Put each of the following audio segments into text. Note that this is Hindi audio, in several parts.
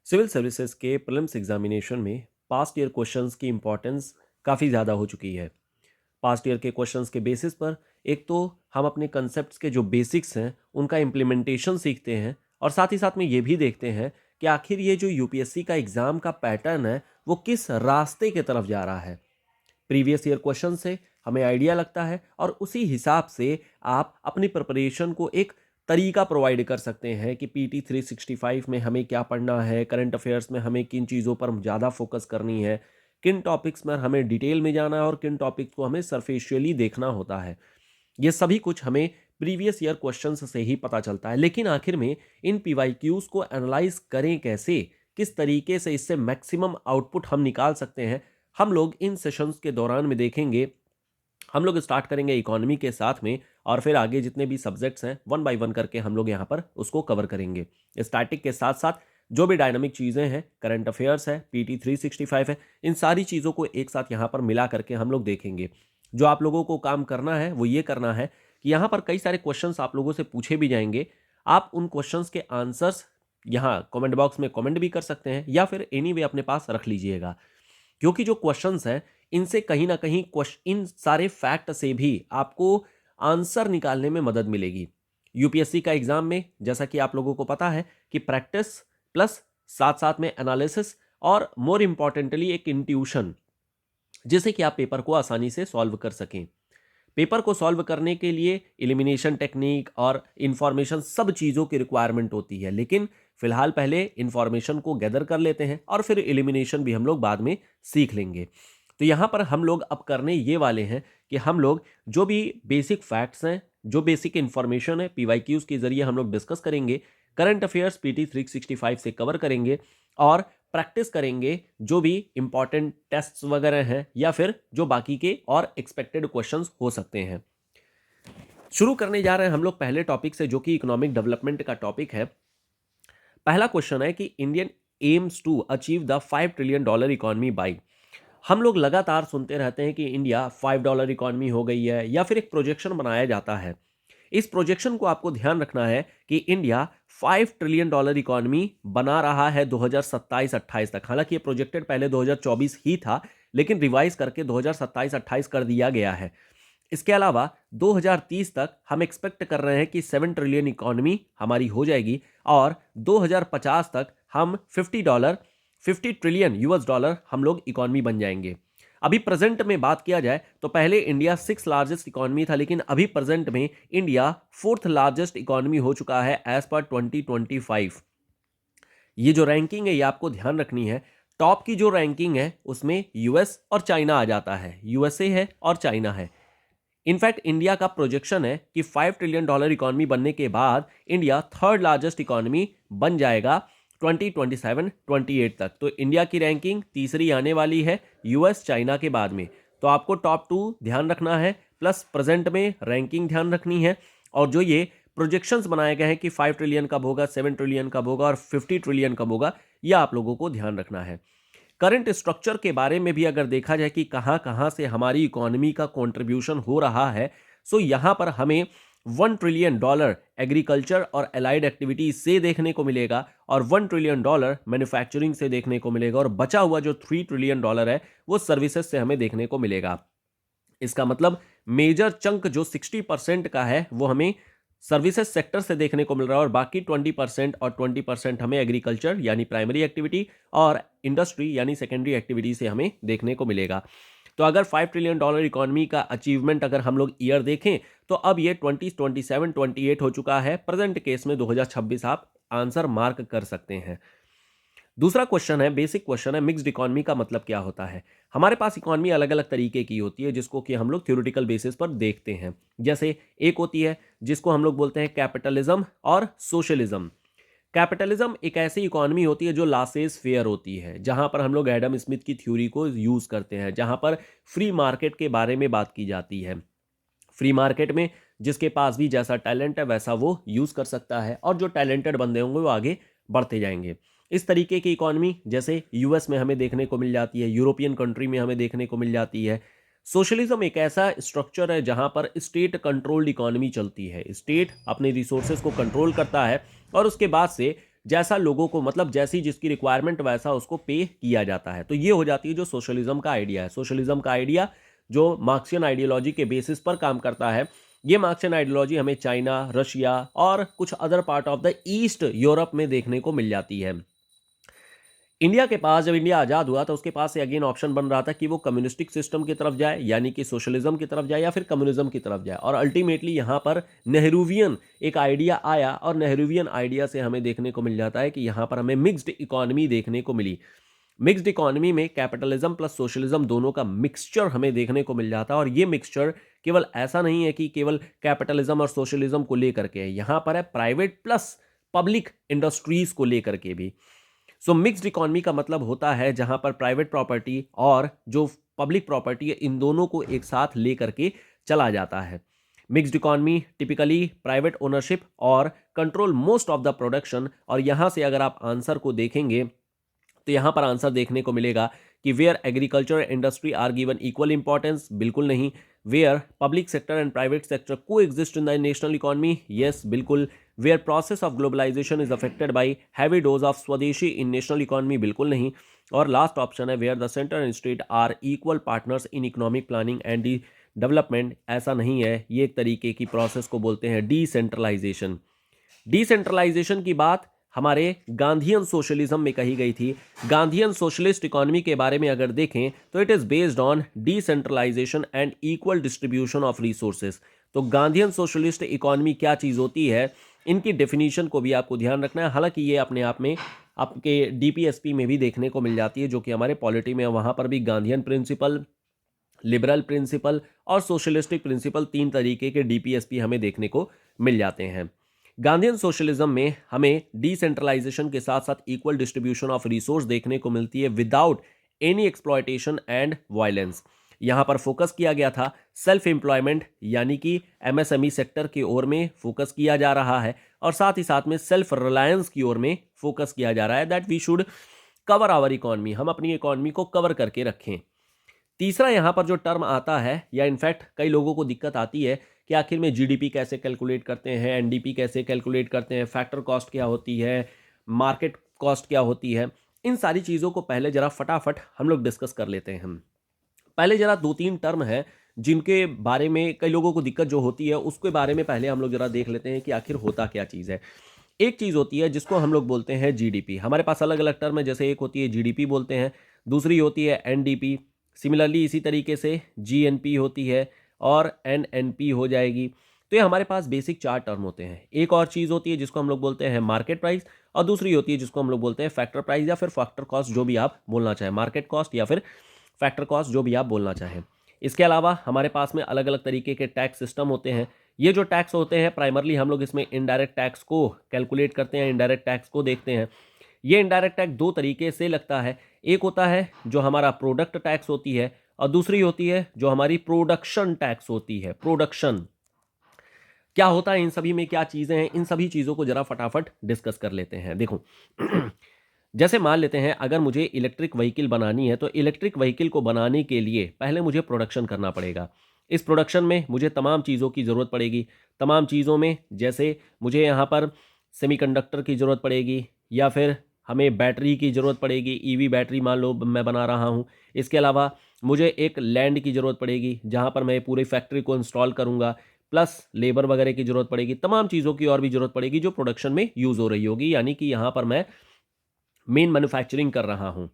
सिविल सर्विसेज के प्रीलिम्स एग्जामिनेशन में पास्ट ईयर क्वेश्चंस की इम्पोर्टेंस काफ़ी ज़्यादा हो चुकी है। पास्ट ईयर के क्वेश्चंस के बेसिस पर एक तो हम अपने कंसेप्ट्स के जो बेसिक्स हैं उनका इम्प्लीमेंटेशन सीखते हैं और साथ ही साथ में ये भी देखते हैं कि आखिर ये जो यूपीएससी का एग्ज़ाम का पैटर्न है वो किस रास्ते की तरफ जा रहा है। प्रीवियस ईयर क्वेश्चन से हमें आइडिया लगता है और उसी हिसाब से आप अपनी प्रिपरेशन को एक तरीका प्रोवाइड कर सकते हैं कि पीटी 365 में हमें क्या पढ़ना है, करंट अफेयर्स में हमें किन चीज़ों पर ज़्यादा फोकस करनी है, किन टॉपिक्स में हमें डिटेल में जाना है और किन टॉपिक्स को हमें सरफेशियली देखना होता है। ये सभी कुछ हमें प्रीवियस ईयर क्वेश्चंस से ही पता चलता है। लेकिन आखिर में इन पीवाईक्यूज को एनालाइज करें कैसे, किस तरीके से इससे मैक्सिमम आउटपुट हम निकाल सकते हैं, हम लोग इन सेशंस के दौरान में देखेंगे। हम लोग स्टार्ट करेंगे इकोनॉमी के साथ में और फिर आगे जितने भी सब्जेक्ट्स हैं वन बाय वन करके हम लोग यहाँ पर उसको कवर करेंगे। स्टैटिक के साथ साथ जो भी डायनामिक चीज़ें हैं, करंट अफेयर्स है, पीटी 365 है, इन सारी चीज़ों को एक साथ यहाँ पर मिला करके हम लोग देखेंगे। जो आप लोगों को काम करना है वो ये करना है कि यहाँ पर कई सारे क्वेश्चंस आप लोगों से पूछे भी जाएंगे। आप उन क्वेश्चंस के आंसर्स यहाँ कमेंट बॉक्स में कमेंट भी कर सकते हैं या फिर एनी वे अपने पास रख लीजिएगा, क्योंकि जो क्वेश्चंस हैं इनसे कहीं ना कहीं इन सारे फैक्ट से भी आपको आंसर निकालने में मदद मिलेगी। यूपीएससी का एग्जाम में जैसा कि आप लोगों को पता है कि प्रैक्टिस प्लस साथ साथ में एनालिसिस और मोर इंपॉर्टेंटली एक इंट्यूशन, जिससे कि आप पेपर को आसानी से सॉल्व कर सकें। पेपर को सॉल्व करने के लिए एलिमिनेशन टेक्निक और इंफॉर्मेशन सब चीज़ों की रिक्वायरमेंट होती है, लेकिन फिलहाल पहले इंफॉर्मेशन को गैदर कर लेते हैं और फिर एलिमिनेशन भी हम लोग बाद में सीख लेंगे। तो यहाँ पर हम लोग अब करने ये वाले हैं कि हम लोग जो भी बेसिक फैक्ट्स हैं, जो बेसिक इंफॉर्मेशन है, पीवाईक्यूज के जरिए हम लोग डिस्कस करेंगे। करंट अफेयर्स पीटी 365 से कवर करेंगे और प्रैक्टिस करेंगे जो भी इंपॉर्टेंट टेस्ट्स वगैरह हैं या फिर जो बाकी के और एक्सपेक्टेड क्वेश्चंस हो सकते हैं। शुरू करने जा रहे हैं हम लोग पहले टॉपिक से, जो कि इकोनॉमिक डेवलपमेंट का टॉपिक है। पहला क्वेश्चन है कि Indian aims to achieve the $5 trillion economy by. हम लोग लगातार सुनते रहते हैं कि इंडिया $5 इकोनॉमी हो गई है या फिर एक प्रोजेक्शन बनाया जाता है। इस प्रोजेक्शन को आपको ध्यान रखना है कि इंडिया $5 ट्रिलियन इकोनॉमी बना रहा है 2027-28 तक। हालांकि ये प्रोजेक्टेड पहले 2024 ही था, लेकिन रिवाइज करके 2027-28 कर दिया गया है। इसके अलावा 2030 तक हम एक्सपेक्ट कर रहे हैं कि 7 ट्रिलियन इकोनॉमी हमारी हो जाएगी और 2050 तक हम $50 ट्रिलियन US हम लोग इकोनॉमी बन जाएंगे। अभी प्रेजेंट में बात किया जाए तो पहले इंडिया 6 लार्जेस्ट इकोनॉमी था, लेकिन अभी प्रेजेंट में इंडिया 4th लार्जेस्ट इकोनॉमी हो चुका है एज पर 2025। ये जो रैंकिंग है ये आपको ध्यान रखनी है। टॉप की जो रैंकिंग है उसमें यूएस और चाइना आ जाता है, यूएसए है और चाइना है। इनफैक्ट इंडिया का प्रोजेक्शन है कि $5 ट्रिलियन इकोनॉमी बनने के बाद इंडिया 3rd लार्जेस्ट इकोनॉमी बन जाएगा 2027-28 तक। तो इंडिया की रैंकिंग तीसरी आने वाली है यूएस चाइना के बाद में। तो आपको टॉप 2 ध्यान रखना है, प्लस प्रेजेंट में रैंकिंग ध्यान रखनी है। और जो ये प्रोजेक्शंस बनाए गए हैं कि 5 ट्रिलियन कब होगा, 7 ट्रिलियन कब होगा और 50 ट्रिलियन कब होगा, यह आप लोगों को ध्यान रखना है। करंट स्ट्रक्चर के बारे में भी अगर देखा जाए कि कहां कहां से हमारी इकोनॉमी का कंट्रीब्यूशन हो रहा है, सो यहां पर हमें $1 ट्रिलियन एग्रीकल्चर और एलाइड एक्टिविटीज से देखने को मिलेगा और $1 ट्रिलियन मैन्युफैक्चरिंग से देखने को मिलेगा और बचा हुआ जो $3 ट्रिलियन है वो सर्विसेज से हमें देखने को मिलेगा। इसका मतलब मेजर चंक जो 60% का है वो हमें सर्विसेज सेक्टर से देखने को मिल रहा है और बाकी 20% और 20% हमें एग्रीकल्चर यानी प्राइमरी एक्टिविटी और इंडस्ट्री यानी सेकेंडरी एक्टिविटी से हमें देखने को मिलेगा। तो अगर $5 ट्रिलियन इकोनॉमी का अचीवमेंट अगर हम लोग ईयर देखें तो अब ये 2027-28 हो चुका है। प्रेजेंट केस में 2026 आप आंसर मार्क कर सकते हैं। दूसरा क्वेश्चन है, बेसिक क्वेश्चन है, मिक्स्ड इकोनॉमी का मतलब क्या होता है। हमारे पास इकोनॉमी अलग अलग तरीके की होती है जिसको कि हम लोग थ्योरेटिकल बेसिस पर देखते हैं। जैसे एक होती है जिसको हम लोग बोलते हैं कैपिटलिज्म और सोशलिज्म। कैपिटलिज्म एक ऐसी इकोनॉमी होती है जो लासेस फेयर होती है, जहां पर हम लोग एडम स्मिथ की थ्योरी को यूज करते हैं, जहां पर फ्री मार्केट के बारे में बात की जाती है। फ्री मार्केट में जिसके पास भी जैसा टैलेंट है वैसा वो यूज कर सकता है और जो टैलेंटेड बंदे होंगे वो आगे बढ़ते जाएंगे। इस तरीके की इकोनॉमी जैसे यूएस में हमें देखने को मिल जाती है, यूरोपियन कंट्री में हमें देखने को मिल जाती है। सोशलिज्म एक ऐसा स्ट्रक्चर है जहां पर स्टेट कंट्रोल्ड इकोनॉमी चलती है। स्टेट अपने रिसोर्सेज को कंट्रोल करता है और उसके बाद से जैसा लोगों को, मतलब जैसी जिसकी रिक्वायरमेंट वैसा उसको पे किया जाता है। तो ये हो जाती है जो सोशलिज्म का आइडिया है। सोशलिज्म का आइडिया जो मार्क्सियन आइडियोलॉजी के बेसिस पर काम करता है, ये मार्क्सियन आइडियोलॉजी हमें चाइना, रशिया और कुछ other part of the east Europe में देखने को मिल जाती है। इंडिया के पास, जब इंडिया आज़ाद हुआ तो उसके पास से अगेन ऑप्शन बन रहा था कि वो कम्युनिस्टिक सिस्टम की तरफ जाए, यानी कि सोशलिज्म की तरफ जाए, या फिर कम्युनिज्म की तरफ जाए। और अल्टीमेटली यहाँ पर नेहरूवियन एक आइडिया आया, और नेहरूवियन आइडिया से हमें देखने को मिल जाता है कि यहाँ पर हमें मिक्स्ड इकोनॉमी देखने को मिली। मिक्स्ड इकोनॉमी में कैपिटलिज्म प्लस सोशलिज्म दोनों का मिक्सचर हमें देखने को मिल जाता है। और ये मिक्सचर केवल ऐसा नहीं है कि केवल कैपिटलिज्म और सोशलिज्म को लेकर के है, यहाँ पर है प्राइवेट प्लस पब्लिक इंडस्ट्रीज को लेकर के भी। सो मिक्स्ड इकोनॉमी का मतलब होता है जहां पर प्राइवेट प्रॉपर्टी और जो पब्लिक प्रॉपर्टी है, इन दोनों को एक साथ लेकर के चला जाता है। Mixed economy typically private ownership और control most of the production. और यहां से अगर आप आंसर को देखेंगे तो यहां पर आंसर देखने को मिलेगा कि where agriculture industry are given equal importance, बिल्कुल नहीं। Where public sector and private sector coexist in the national economy, yes बिल्कुल। Where process of globalization is affected by heavy dose of swadeshi in national economy, बिल्कुल नहीं। और लास्ट ऑप्शन है where the centre and state are equal partners in economic planning and the development, ऐसा नहीं है। ये एक तरीके की प्रोसेस को बोलते हैं डिसेंट्रलाइजेशन। डिसेंट्रलाइजेशन की बात हमारे गांधीयन सोशलिज्म में कही गई थी। गांधीयन सोशलिस्ट इकोनॉमी के बारे में अगर देखें तो it is based on decentralisation and equal distribution of resources. तो गांधीयन सोशलिस्ट इकोनॉमी क्या चीज होती है, इनकी डेफिनेशन को भी आपको ध्यान रखना है। हालांकि ये अपने आप में आपके डीपीएसपी में भी देखने को मिल जाती है, जो कि हमारे पॉलिटी में, वहां पर भी गांधीयन प्रिंसिपल, लिबरल प्रिंसिपल और सोशलिस्टिक प्रिंसिपल, तीन तरीके के डीपीएसपी हमें देखने को मिल जाते हैं। गांधीयन सोशलिज्म में हमें डिसेंट्रलाइजेशन के साथ साथ इक्वल डिस्ट्रीब्यूशन ऑफ रिसोर्स देखने को मिलती है without any exploitation and violence. यहां पर फोकस किया गया था सेल्फ एम्प्लॉयमेंट, यानी कि एमएसएमई सेक्टर की ओर में फोकस किया जा रहा है, और साथ ही साथ में सेल्फ रिलायंस की ओर में फोकस किया जा रहा है, that we should cover our economy, हम अपनी इकोनॉमी को कवर करके रखें। तीसरा यहाँ पर जो टर्म आता है, या इनफैक्ट कई लोगों को दिक्कत आती है कि आखिर में जीडीपी कैसे कैलकुलेट करते हैं, एनडीपी कैसे कैलकुलेट करते हैं, फैक्टर कॉस्ट क्या होती है, मार्केट कॉस्ट क्या होती है, इन सारी चीज़ों को पहले जरा फटाफट हम लोग डिस्कस कर लेते हैं। हम पहले जरा दो तीन टर्म है जिनके बारे में कई लोगों को दिक्कत जो होती है, उसके बारे में पहले हम लोग जरा देख लेते हैं कि आखिर होता क्या चीज़ है। एक चीज़ होती है जिसको हम लोग बोलते हैं जीडीपी। हमारे पास अलग अलग टर्म है, जैसे एक होती है जीडीपी बोलते हैं, दूसरी होती है एनडीपी, सिमिलरली इसी तरीके से जीएनपी होती है और एनएनपी हो जाएगी। तो ये हमारे पास बेसिक चार टर्म होते हैं। एक और चीज़ होती है जिसको हम लोग बोलते हैं मार्केट प्राइस, और दूसरी होती है जिसको हम लोग बोलते हैं फैक्टर प्राइस या फिर फैक्टर कॉस्ट, जो भी आप बोलना चाहें, मार्केट कॉस्ट या फिर फैक्टर कॉस्ट, जो भी आप बोलना चाहें। इसके अलावा हमारे पास में अलग अलग तरीके के टैक्स सिस्टम होते हैं। ये जो टैक्स होते हैं प्राइमरली हम लोग इसमें इनडायरेक्ट टैक्स को कैलकुलेट करते हैं, इनडायरेक्ट टैक्स को देखते हैं। ये इनडायरेक्ट टैक्स दो तरीके से लगता है। एक होता है जो हमारा प्रोडक्ट टैक्स होती है, और दूसरी होती है जो हमारी प्रोडक्शन टैक्स होती है। प्रोडक्शन क्या होता है, इन सभी में क्या चीजें हैं, इन सभी चीजों को जरा फटाफट डिस्कस कर लेते हैं। देखो जैसे मान लेते हैं अगर मुझे इलेक्ट्रिक व्हीकल बनानी है, तो इलेक्ट्रिक व्हीकल को बनाने के लिए पहले मुझे प्रोडक्शन करना पड़ेगा। इस प्रोडक्शन में मुझे तमाम चीज़ों की ज़रूरत पड़ेगी। तमाम चीज़ों में जैसे मुझे यहाँ पर सेमीकंडक्टर की ज़रूरत पड़ेगी, या फिर हमें बैटरी की ज़रूरत पड़ेगी, ईवी बैटरी मान लो मैं बना रहा हूँ। इसके अलावा मुझे एक लैंड की ज़रूरत पड़ेगी जहाँ पर मैं पूरी फैक्ट्री को इंस्टॉल करूँगा, प्लस लेबर वगैरह की ज़रूरत पड़ेगी। तमाम चीज़ों की और भी ज़रूरत पड़ेगी जो प्रोडक्शन में यूज़ हो रही होगी, यानी कि यहाँ पर मैं मेन मैन्युफैक्चरिंग कर रहा हूँ।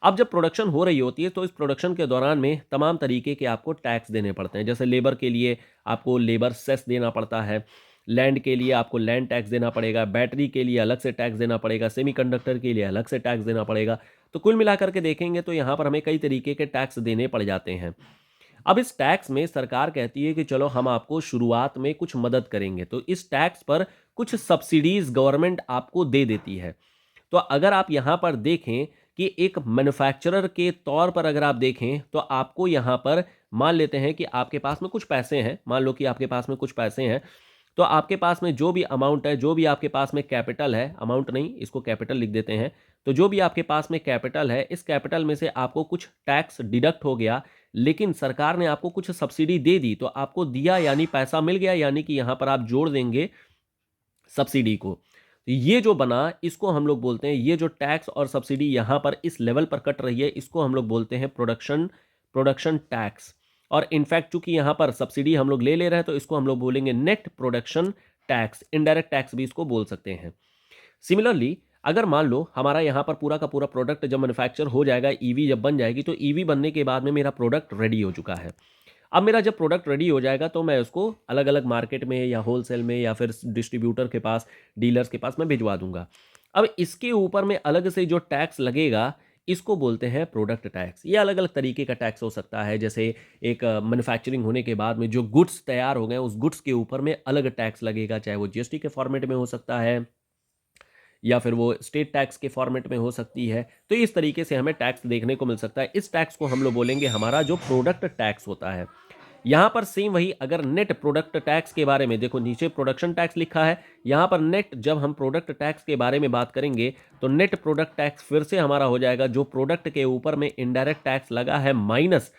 अब जब प्रोडक्शन हो रही होती है तो इस प्रोडक्शन के दौरान में तमाम तरीके के आपको टैक्स देने पड़ते हैं। जैसे लेबर के लिए आपको लेबर सेस देना पड़ता है, लैंड के लिए आपको लैंड टैक्स देना पड़ेगा, बैटरी के लिए अलग से टैक्स देना पड़ेगा, सेमीकंडक्टर के लिए अलग से टैक्स देना पड़ेगा। तो कुल मिलाकर के देखेंगे तो यहाँ पर हमें कई तरीके के टैक्स देने पड़ जाते हैं। अब इस टैक्स में सरकार कहती है कि चलो हम आपको शुरुआत में कुछ मदद करेंगे, तो इस टैक्स पर कुछ सब्सिडीज गवर्नमेंट आपको दे देती है। तो अगर आप यहाँ पर देखें कि एक मैन्युफैक्चरर के तौर पर अगर आप देखें तो आपको यहाँ पर मान लेते हैं कि आपके पास में कुछ पैसे हैं, मान लो कि आपके पास में कुछ पैसे हैं, तो आपके पास में जो भी अमाउंट है, जो भी आपके पास में कैपिटल है, अमाउंट नहीं इसको कैपिटल लिख देते हैं, तो जो भी आपके पास में कैपिटल है, इस कैपिटल में से आपको कुछ टैक्स डिडक्ट हो गया, लेकिन सरकार ने आपको कुछ सब्सिडी दे दी, तो आपको दिया यानी पैसा मिल गया, यानी कि यहाँ पर आप जोड़ देंगे सब्सिडी को। ये जो बना, इसको हम लोग बोलते हैं, ये जो टैक्स और सब्सिडी यहाँ पर इस लेवल पर कट रही है, इसको हम लोग बोलते हैं प्रोडक्शन प्रोडक्शन टैक्स। और इनफैक्ट चूंकि यहाँ पर सब्सिडी हम लोग ले ले रहे हैं, तो इसको हम लोग बोलेंगे net production tax, indirect tax भी इसको बोल सकते हैं। सिमिलरली अगर मान लो हमारा यहाँ पर पूरा का पूरा प्रोडक्ट जब मैन्युफैक्चर हो जाएगा, ईवी जब बन जाएगी, तो ईवी बनने के बाद में मेरा प्रोडक्ट रेडी हो चुका है। अब मेरा जब प्रोडक्ट रेडी हो जाएगा, तो मैं उसको अलग अलग मार्केट में या होलसेल में या फिर डिस्ट्रीब्यूटर के पास, डीलर्स के पास मैं भिजवा दूंगा। अब इसके ऊपर में अलग से जो टैक्स लगेगा, इसको बोलते हैं प्रोडक्ट टैक्स। ये अलग अलग तरीके का टैक्स हो सकता है, जैसे एक मैन्युफैक्चरिंग होने के बाद में जो गुड्स तैयार हो गए, उस गुड्स के ऊपर में अलग टैक्स लगेगा, चाहे वो जीएसटी के फॉर्मेट में हो सकता है या फिर वो स्टेट टैक्स के फॉर्मेट में हो सकती है। तो इस तरीके से हमें टैक्स देखने को मिल सकता है। इस टैक्स को हम लोग बोलेंगे हमारा जो प्रोडक्ट टैक्स होता है। यहाँ पर सेम वही, अगर नेट प्रोडक्ट टैक्स के बारे में देखो, नीचे प्रोडक्शन टैक्स लिखा है, यहाँ पर नेट, जब हम प्रोडक्ट टैक्स के बारे में बात करेंगे तो नेट प्रोडक्ट टैक्स फिर से हमारा हो जाएगा जो प्रोडक्ट के ऊपर में इनडायरेक्ट टैक्स लगा है माइनस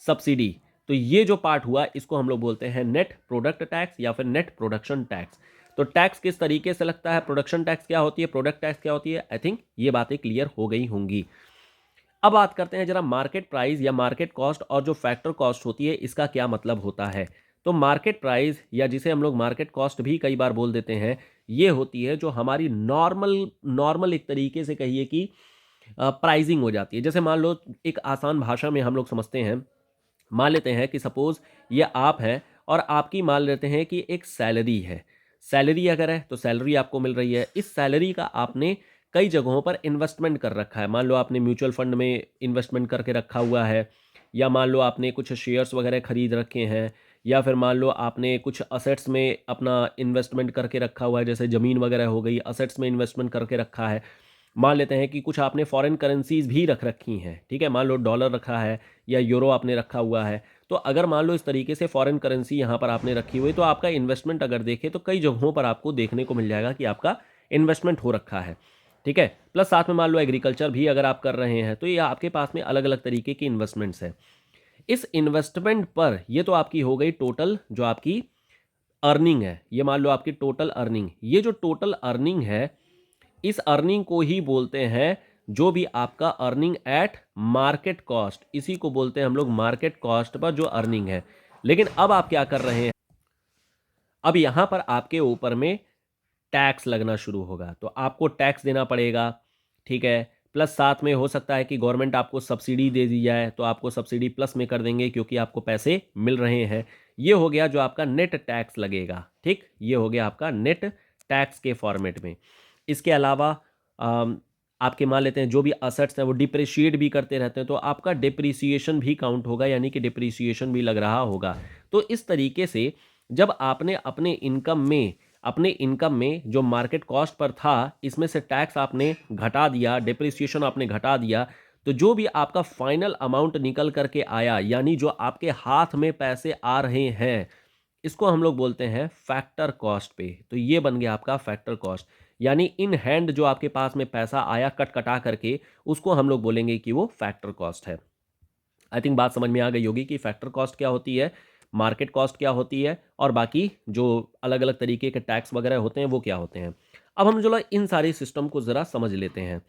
सब्सिडी। तो ये जो पार्ट हुआ, इसको हम लोग बोलते हैं नेट प्रोडक्ट टैक्स या फिर नेट प्रोडक्शन टैक्स। तो टैक्स किस तरीके से लगता है, प्रोडक्शन टैक्स क्या होती है, प्रोडक्ट टैक्स क्या होती है, आई थिंक ये बातें क्लियर हो गई होंगी। अब बात करते हैं जरा मार्केट प्राइस या मार्केट कॉस्ट और जो फैक्टर कॉस्ट होती है, इसका क्या मतलब होता है। तो मार्केट प्राइस, या जिसे हम लोग मार्केट कॉस्ट भी कई बार बोल देते हैं, ये होती है जो हमारी नॉर्मल नॉर्मल एक तरीके से कहिए कि प्राइसिंग हो जाती है। जैसे मान लो, एक आसान भाषा में हम लोग समझते हैं, मान लेते हैं कि सपोज ये आप हैं और आपकी मान लेते हैं कि एक सैलरी है। सैलरी अगर है तो सैलरी आपको मिल रही है, इस सैलरी का आपने कई जगहों पर इन्वेस्टमेंट कर रखा है। मान लो आपने म्यूचुअल फंड में इन्वेस्टमेंट करके रखा हुआ है, या मान लो आपने कुछ शेयर्स वगैरह खरीद रखे हैं, या फिर मान लो आपने कुछ असेट्स में अपना इन्वेस्टमेंट करके रखा हुआ है, जैसे ज़मीन वगैरह हो गई, असेट्स में इन्वेस्टमेंट करके रखा है। मान लेते हैं कि कुछ आपने फॉरेन करेंसीज भी रख रखी हैं, ठीक है, मान लो डॉलर रखा है या यूरो आपने रखा हुआ है। तो अगर मान लो इस तरीके से फॉरेन करेंसी यहाँ पर आपने रखी हुई, तो आपका इन्वेस्टमेंट अगर देखें तो कई जगहों पर आपको देखने को मिल जाएगा कि आपका इन्वेस्टमेंट हो रखा है, ठीक है। प्लस साथ में मान लो एग्रीकल्चर भी अगर आप कर रहे हैं, तो ये आपके पास में अलग अलग तरीके की इन्वेस्टमेंट्स हैं। इस इन्वेस्टमेंट पर ये तो आपकी हो गई टोटल जो आपकी अर्निंग है, ये मान लो आपकी टोटल अर्निंग। ये जो टोटल अर्निंग है, इस अर्निंग को ही बोलते हैं, जो भी आपका अर्निंग एट मार्केट कॉस्ट, इसी को बोलते हैं हम लोग मार्केट कॉस्ट पर जो अर्निंग है। लेकिन अब आप क्या कर रहे हैं, अब यहां पर आपके ऊपर में टैक्स लगना शुरू होगा, तो आपको टैक्स देना पड़ेगा, ठीक है। प्लस साथ में हो सकता है कि गवर्नमेंट आपको सब्सिडी दे दी जाए, तो आपको सब्सिडी प्लस में कर देंगे क्योंकि आपको पैसे मिल रहे हैं। ये हो गया जो आपका नेट टैक्स लगेगा, ठीक, ये हो गया आपका नेट टैक्स के फॉर्मेट में। इसके अलावा आपके मान लेते हैं जो भी असेट्स हैं वो डिप्रिशिएट भी करते रहते हैं, तो आपका डिप्रिसिएशन भी काउंट होगा, यानी कि डिप्रिसिएशन भी लग रहा होगा। तो इस तरीके से जब आपने अपने इनकम में जो मार्केट कॉस्ट पर था, इसमें से टैक्स आपने घटा दिया, डिप्रिसिएशन आपने घटा दिया, तो जो भी आपका फाइनल अमाउंट निकल करके आया, यानी जो आपके हाथ में पैसे आ रहे हैं, इसको हम लोग बोलते हैं फैक्टर कॉस्ट पे। तो ये बन गया आपका फैक्टर कॉस्ट, यानी इन हैंड जो आपके पास में पैसा आया कट कटा करके, उसको हम लोग बोलेंगे कि वो फैक्टर कॉस्ट है। आई थिंक बात समझ में आ गई होगी कि फैक्टर कॉस्ट क्या होती है, मार्केट कॉस्ट क्या होती है, और बाकी जो अलग अलग तरीके के टैक्स वगैरह होते हैं वो क्या होते हैं। अब हम जो इन सारे सिस्टम को ज़रा समझ लेते हैं।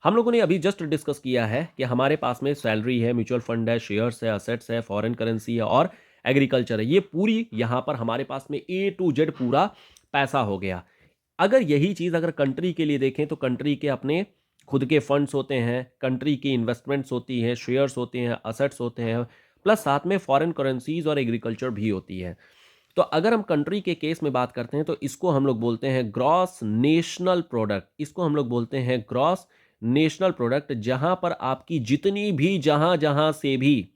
हम लोगों ने अभी जस्ट डिस्कस किया है कि हमारे पास में सैलरी है, म्यूचुअल फंड है, शेयर्स है, असेट्स है, फॉरेन करेंसी है और एग्रीकल्चर है। ये पूरी यहाँ पर हमारे पास में ए टू जेड पूरा पैसा हो गया। अगर यही चीज़ अगर कंट्री के लिए देखें, तो कंट्री के अपने खुद के फंड्स होते हैं, कंट्री की इन्वेस्टमेंट्स होती हैं, शेयर्स होते हैं, असेट्स होते हैं, प्लस साथ में फॉरेन करेंसीज और एग्रीकल्चर भी होती है। तो अगर हम कंट्री के केस में बात करते हैं, तो इसको हम लोग बोलते हैं ग्रॉस नेशनल प्रोडक्ट। इसको हम लोग बोलते हैं ग्रॉस नेशनल प्रोडक्ट, जहां पर आपकी जितनी भी जहां जहां से भी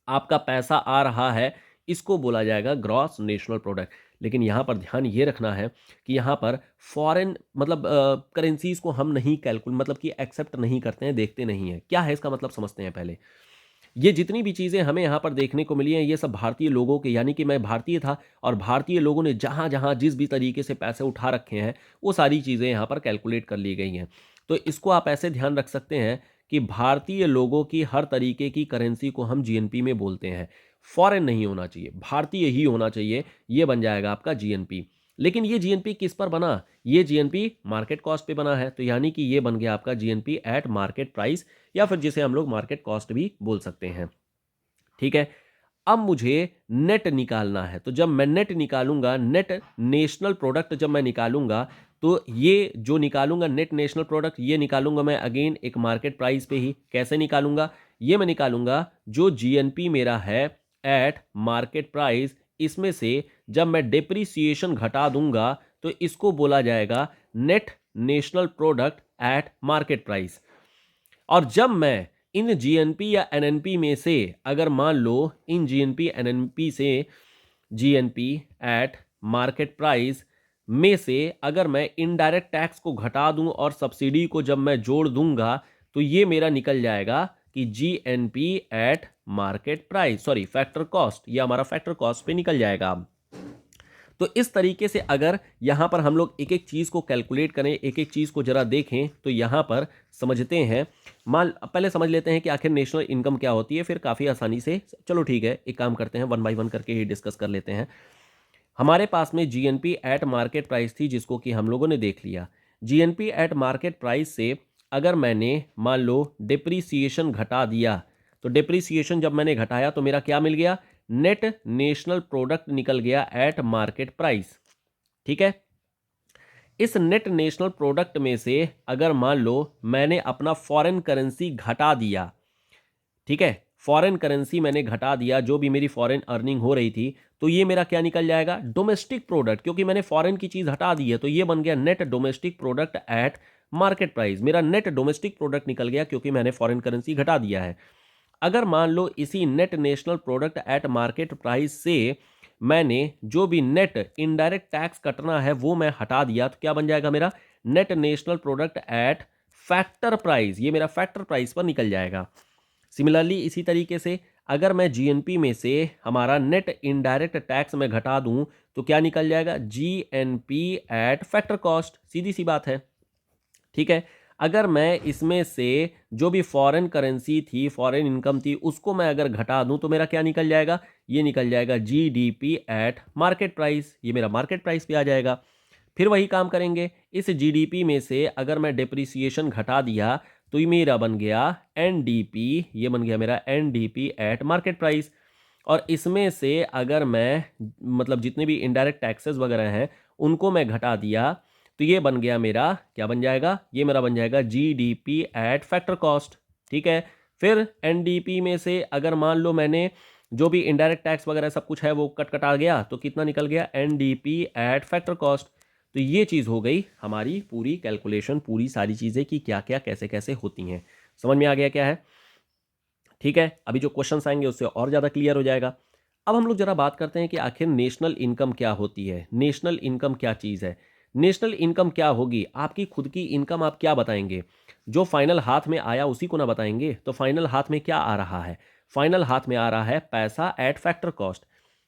आपका पैसा आ रहा है, इसको बोला जाएगा ग्रॉस नेशनल प्रोडक्ट। लेकिन यहाँ पर ध्यान ये रखना है कि यहाँ पर फॉरेन मतलब करेंसीज को हम नहीं कैलकुलेट मतलब कि एक्सेप्ट नहीं करते हैं, देखते नहीं हैं। क्या है इसका मतलब समझते हैं पहले। ये जितनी भी चीज़ें हमें यहाँ पर देखने को मिली हैं, ये सब भारतीय लोगों के, यानी कि मैं भारतीय था और भारतीय लोगों ने जहाँ जहाँ जिस भी तरीके से पैसे उठा रखे हैं, वो सारी चीज़ें यहाँ पर कैलकुलेट कर ली गई हैं। तो इसको आप ऐसे ध्यान रख सकते हैं कि भारतीय लोगों की हर तरीके की करेंसी को हम जीएनपी में बोलते हैं। फॉरेन नहीं होना चाहिए, भारतीय ही होना चाहिए, ये बन जाएगा आपका जीएनपी। लेकिन ये जीएनपी किस पर बना? ये जीएनपी मार्केट कॉस्ट पे बना है, तो यानी कि ये बन गया आपका जीएनपी एट मार्केट प्राइस, या फिर जिसे हम लोग मार्केट कॉस्ट भी बोल सकते हैं। ठीक है, अब मुझे नेट निकालना है, तो जब मैं नेट निकालूंगा, नेट नेशनल प्रोडक्ट जब मैं निकालूंगा, तो ये जो निकालूंगा नेट नेशनल प्रोडक्ट, ये निकालूंगा मैं अगेन एक मार्केट प्राइस पे ही। कैसे निकालूंगा? ये मैं निकालूंगा जो जीएनपी मेरा है एट मार्केट प्राइस, इसमें से जब मैं डेप्रिसिएशन घटा दूंगा तो इसको बोला जाएगा net national product at market price. और जब मैं इन जीएनपी या एनएनपी में से, अगर मान लो इन जीएनपी एनएनपी से जीएनपी एट मार्केट प्राइस में से अगर मैं इनडायरेक्ट टैक्स को घटा दूं और सब्सिडी को जब मैं जोड़ दूंगा, तो ये मेरा निकल जाएगा कि GNP eight market price, sorry factor cost, ये हमारा फैक्टर कॉस्ट पे निकल जाएगा। तो इस तरीके से अगर यहां पर हम लोग एक एक चीज को कैलकुलेट करें, एक एक चीज को जरा देखें, तो यहां पर समझते हैं। पहले समझ लेते हैं कि आखिर नेशनल इनकम क्या होती है, फिर काफी आसानी से, चलो ठीक है एक काम करते हैं, वन बाय वन करके ही डिस्कस कर लेते हैं। हमारे पास में जीएनपी एट मार्केट प्राइस थी, जिसको कि हम लोगों ने देख लिया। जीएनपी एट मार्केट प्राइस से अगर मैंने मान लो डिप्रिसिएशन घटा दिया, तो डिप्रिसिएशन जब मैंने घटाया तो मेरा क्या मिल गया? नेट नेशनल प्रोडक्ट निकल गया एट मार्केट प्राइस। ठीक है, इस नेट नेशनल प्रोडक्ट में से अगर मान लो मैंने अपना फॉरेन करेंसी घटा दिया, ठीक है, फॉरेन करेंसी मैंने घटा दिया, जो भी मेरी फॉरेन अर्निंग हो रही थी, तो ये मेरा क्या निकल जाएगा? डोमेस्टिक प्रोडक्ट, क्योंकि मैंने फॉरेन की चीज हटा दी है, तो ये बन गया net domestic product at market price. मेरा नेट डोमेस्टिक प्रोडक्ट निकल गया क्योंकि मैंने फॉरेन करेंसी घटा दिया है। अगर मान लो इसी net national product at market price से मैंने जो भी नेट इनडायरेक्ट टैक्स कटना है वो मैं हटा दिया, तो क्या बन जाएगा मेरा? Net national product eight factor price, ये मेरा फैक्टर प्राइस पर निकल जाएगा। सिमिलरली इसी तरीके से अगर मैं जीएनपी में से हमारा नेट इनडायरेक्ट टैक्स में घटा दूं, तो क्या निकल जाएगा? जीएनपी एट फैक्टर कॉस्ट, सीधी सी बात है। ठीक है, अगर मैं इसमें से जो भी फॉरेन करेंसी थी, फॉरेन इनकम थी, उसको मैं अगर घटा दूं, तो मेरा क्या निकल जाएगा? ये निकल जाएगा जीडीपी एट मार्केट प्राइस, ये मेरा मार्केट प्राइस पे आ जाएगा। फिर वही काम करेंगे, इस जीडीपी में से अगर मैं डिप्रिसिएशन घटा दिया, तो ये मेरा बन गया एनडीपी, ये बन गया मेरा एनडीपी एट मार्केट प्राइस। और इसमें से अगर मैं मतलब जितने भी इनडायरेक्ट टैक्सेस वगैरह हैं उनको मैं घटा दिया, तो ये बन गया मेरा, क्या बन जाएगा? ये मेरा बन जाएगा जीडीपी एट फैक्टर कॉस्ट। ठीक है, फिर एनडीपी में से अगर मान लो मैंने जो भी इनडायरेक्ट टैक्स वगैरह सब कुछ है वो कटा गया, तो कितना निकल गया? NDP at factor cost. तो ये चीज़ हो गई हमारी पूरी कैलकुलेशन, पूरी सारी चीज़ें कि क्या क्या कैसे कैसे होती हैं। समझ में आ गया क्या है? ठीक है, अभी जो क्वेश्चंस आएंगे उससे और ज़्यादा क्लियर हो जाएगा। अब हम लोग जरा बात करते हैं कि आखिर नेशनल इनकम क्या होती है, नेशनल इनकम क्या चीज़ है। नेशनल इनकम क्या होगी? आपकी खुद की इनकम आप क्या बताएंगे? जो फाइनल हाथ में आया उसी को ना बताएंगे। तो फाइनल हाथ में क्या आ रहा है? फाइनल हाथ में आ रहा है पैसा एट फैक्टर कॉस्ट।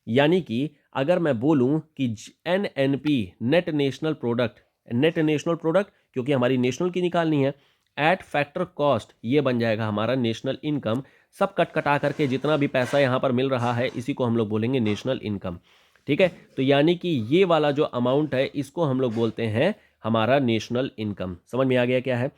यानी कि अगर मैं बोलूं कि NNP net national product, net national product क्योंकि हमारी नेशनल की निकालनी है, एट फैक्टर कॉस्ट, ये बन जाएगा हमारा नेशनल इनकम। सब कट कटा करके जितना भी पैसा यहाँ पर मिल रहा है इसी को हम लोग बोलेंगे नेशनल इनकम। ठीक है, तो यानी कि ये वाला जो अमाउंट है इसको हम लोग बोलते हैं हमारा नेशनल इनकम। समझ में आ गया क्या है?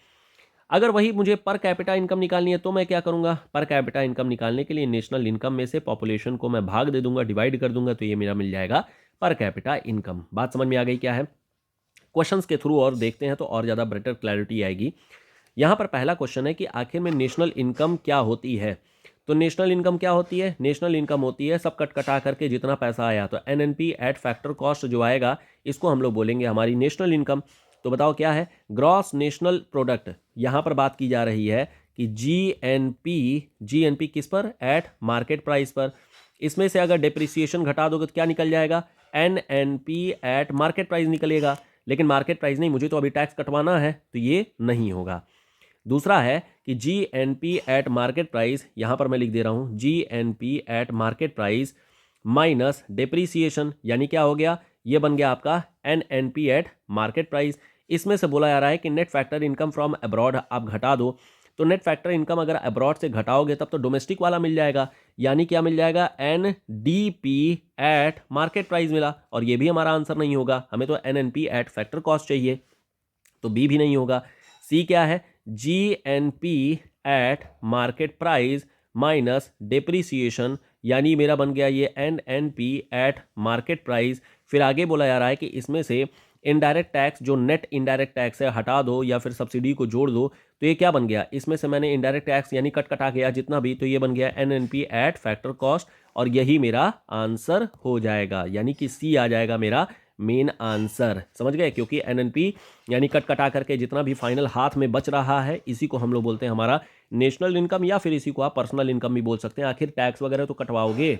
अगर वही मुझे पर कैपिटा इनकम निकालनी है तो मैं क्या करूंगा? पर कैपिटा इनकम निकालने के लिए नेशनल इनकम में से पॉपुलेशन को मैं भाग दे दूंगा, डिवाइड कर दूंगा, तो ये मेरा मिल जाएगा पर कैपिटा इनकम। बात समझ में आ गई क्या है? क्वेश्चंस के थ्रू और देखते हैं तो और ज़्यादा बेटर क्लैरिटी आएगी। यहाँ पर पहला क्वेश्चन है कि आखिर में नेशनल इनकम क्या होती है। तो नेशनल इनकम क्या होती है? नेशनल इनकम होती है सब कट कटा करके जितना पैसा आया, तो एनएनपी एट फैक्टर कॉस्ट जो आएगा इसको हम लोग बोलेंगे हमारी नेशनल इनकम। तो बताओ क्या है? Gross national product. यहाँ पर बात की जा रही है कि जीएनपी किस पर? एट मार्केट प्राइस पर। इसमें से अगर डिप्रिसिएशन घटा दोगे तो क्या निकल जाएगा? एनएनपी एट मार्केट प्राइस निकलेगा। लेकिन मार्केट प्राइस नहीं, मुझे तो अभी टैक्स कटवाना है, तो ये नहीं होगा। दूसरा है कि जीएनपी एट मार्केट प्राइस, यहां पर मैं लिख दे रहा हूं GNP eight market price minus depreciation, यानी क्या हो गया? ये बन गया आपका एनएनपी एट मार्केट प्राइस। इसमें से बोला जा रहा है कि net factor income from abroad आप घटा दो, तो नेट फैक्टर इनकम अगर अब्रॉड से घटाओगे तब तो डोमेस्टिक वाला मिल जाएगा, यानी क्या मिल जाएगा, NDP एट मार्केट प्राइस मिला, और ये भी हमारा आंसर नहीं होगा, हमें तो NNP एट फैक्टर कॉस्ट चाहिए, तो बी भी नहीं होगा। सी क्या है, GNP at market price minus depreciation, यानी मेरा बन गया ये NNP एट मार्केट प्राइस। फिर आगे बोला जा रहा है कि इसमें से इनडायरेक्ट टैक्स, जो नेट इनडायरेक्ट टैक्स है, हटा दो या फिर सब्सिडी को जोड़ दो, तो ये क्या बन गया, इसमें से मैंने इनडायरेक्ट टैक्स यानी कट कटा गया जितना भी, तो ये बन गया NNP एट फैक्टर कॉस्ट, और यही मेरा आंसर हो जाएगा, यानी कि सी आ जाएगा मेरा मेन आंसर। समझ गए, क्योंकि NNP यानी कट कटा करके जितना भी फाइनल हाथ में बच रहा है, इसी को हम लोग बोलते हैं हमारा नेशनल इनकम, या फिर इसी को आप पर्सनल इनकम भी बोल सकते हैं, आखिर टैक्स वगैरह तो कटवाओगे।